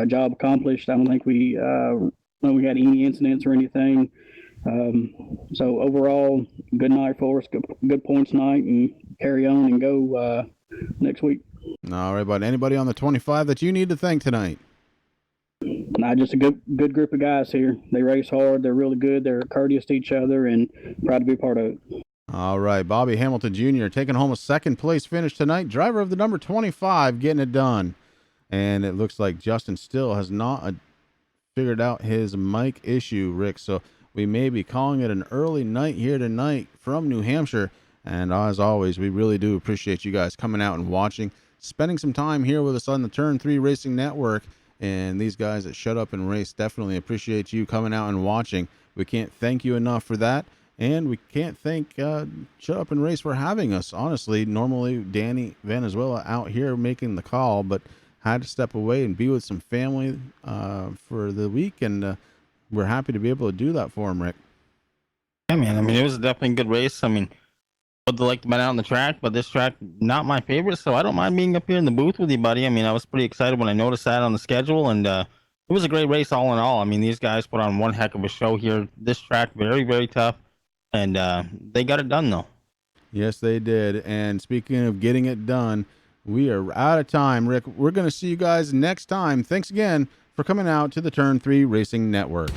job accomplished. I don't think we had any incidents or anything. So overall, good night for us. Good points night, and carry on and go next week. All right, bud. Anybody on the 25 that you need to thank tonight? Not just a good group of guys here. They race hard. They're really good. They're courteous to each other, and proud to be a part of it. All right, Bobby Hamilton Jr. taking home a second place finish tonight. Driver of the number 25 getting it done. And it looks like Justin still has not figured out his mic issue, Rick. So we may be calling it an early night here tonight from New Hampshire. And as always, we really do appreciate you guys coming out and watching, spending some time here with us on the Turn 3 Racing Network. And these guys that Shut Up and Race definitely appreciate you coming out and watching. We can't thank you enough for that. And we can't thank Shut Up and Race for having us. Honestly, normally Danny Venezuela out here making the call, but had to step away and be with some family for the week. And we're happy to be able to do that for him, Rick. Yeah, man. I mean, it was definitely a good race. I mean, would like to been out on the track, but this track not my favorite, so I don't mind being up here in the booth with you, buddy. I mean, I was pretty excited when I noticed that on the schedule, and it was a great race all in all. I mean, these guys put on one heck of a show here. This track very, very tough, and they got it done though. Yes, they did. And speaking of getting it done, we are out of time, Rick. We're going to see you guys next time. Thanks again for coming out to the Turn 3 Racing Network.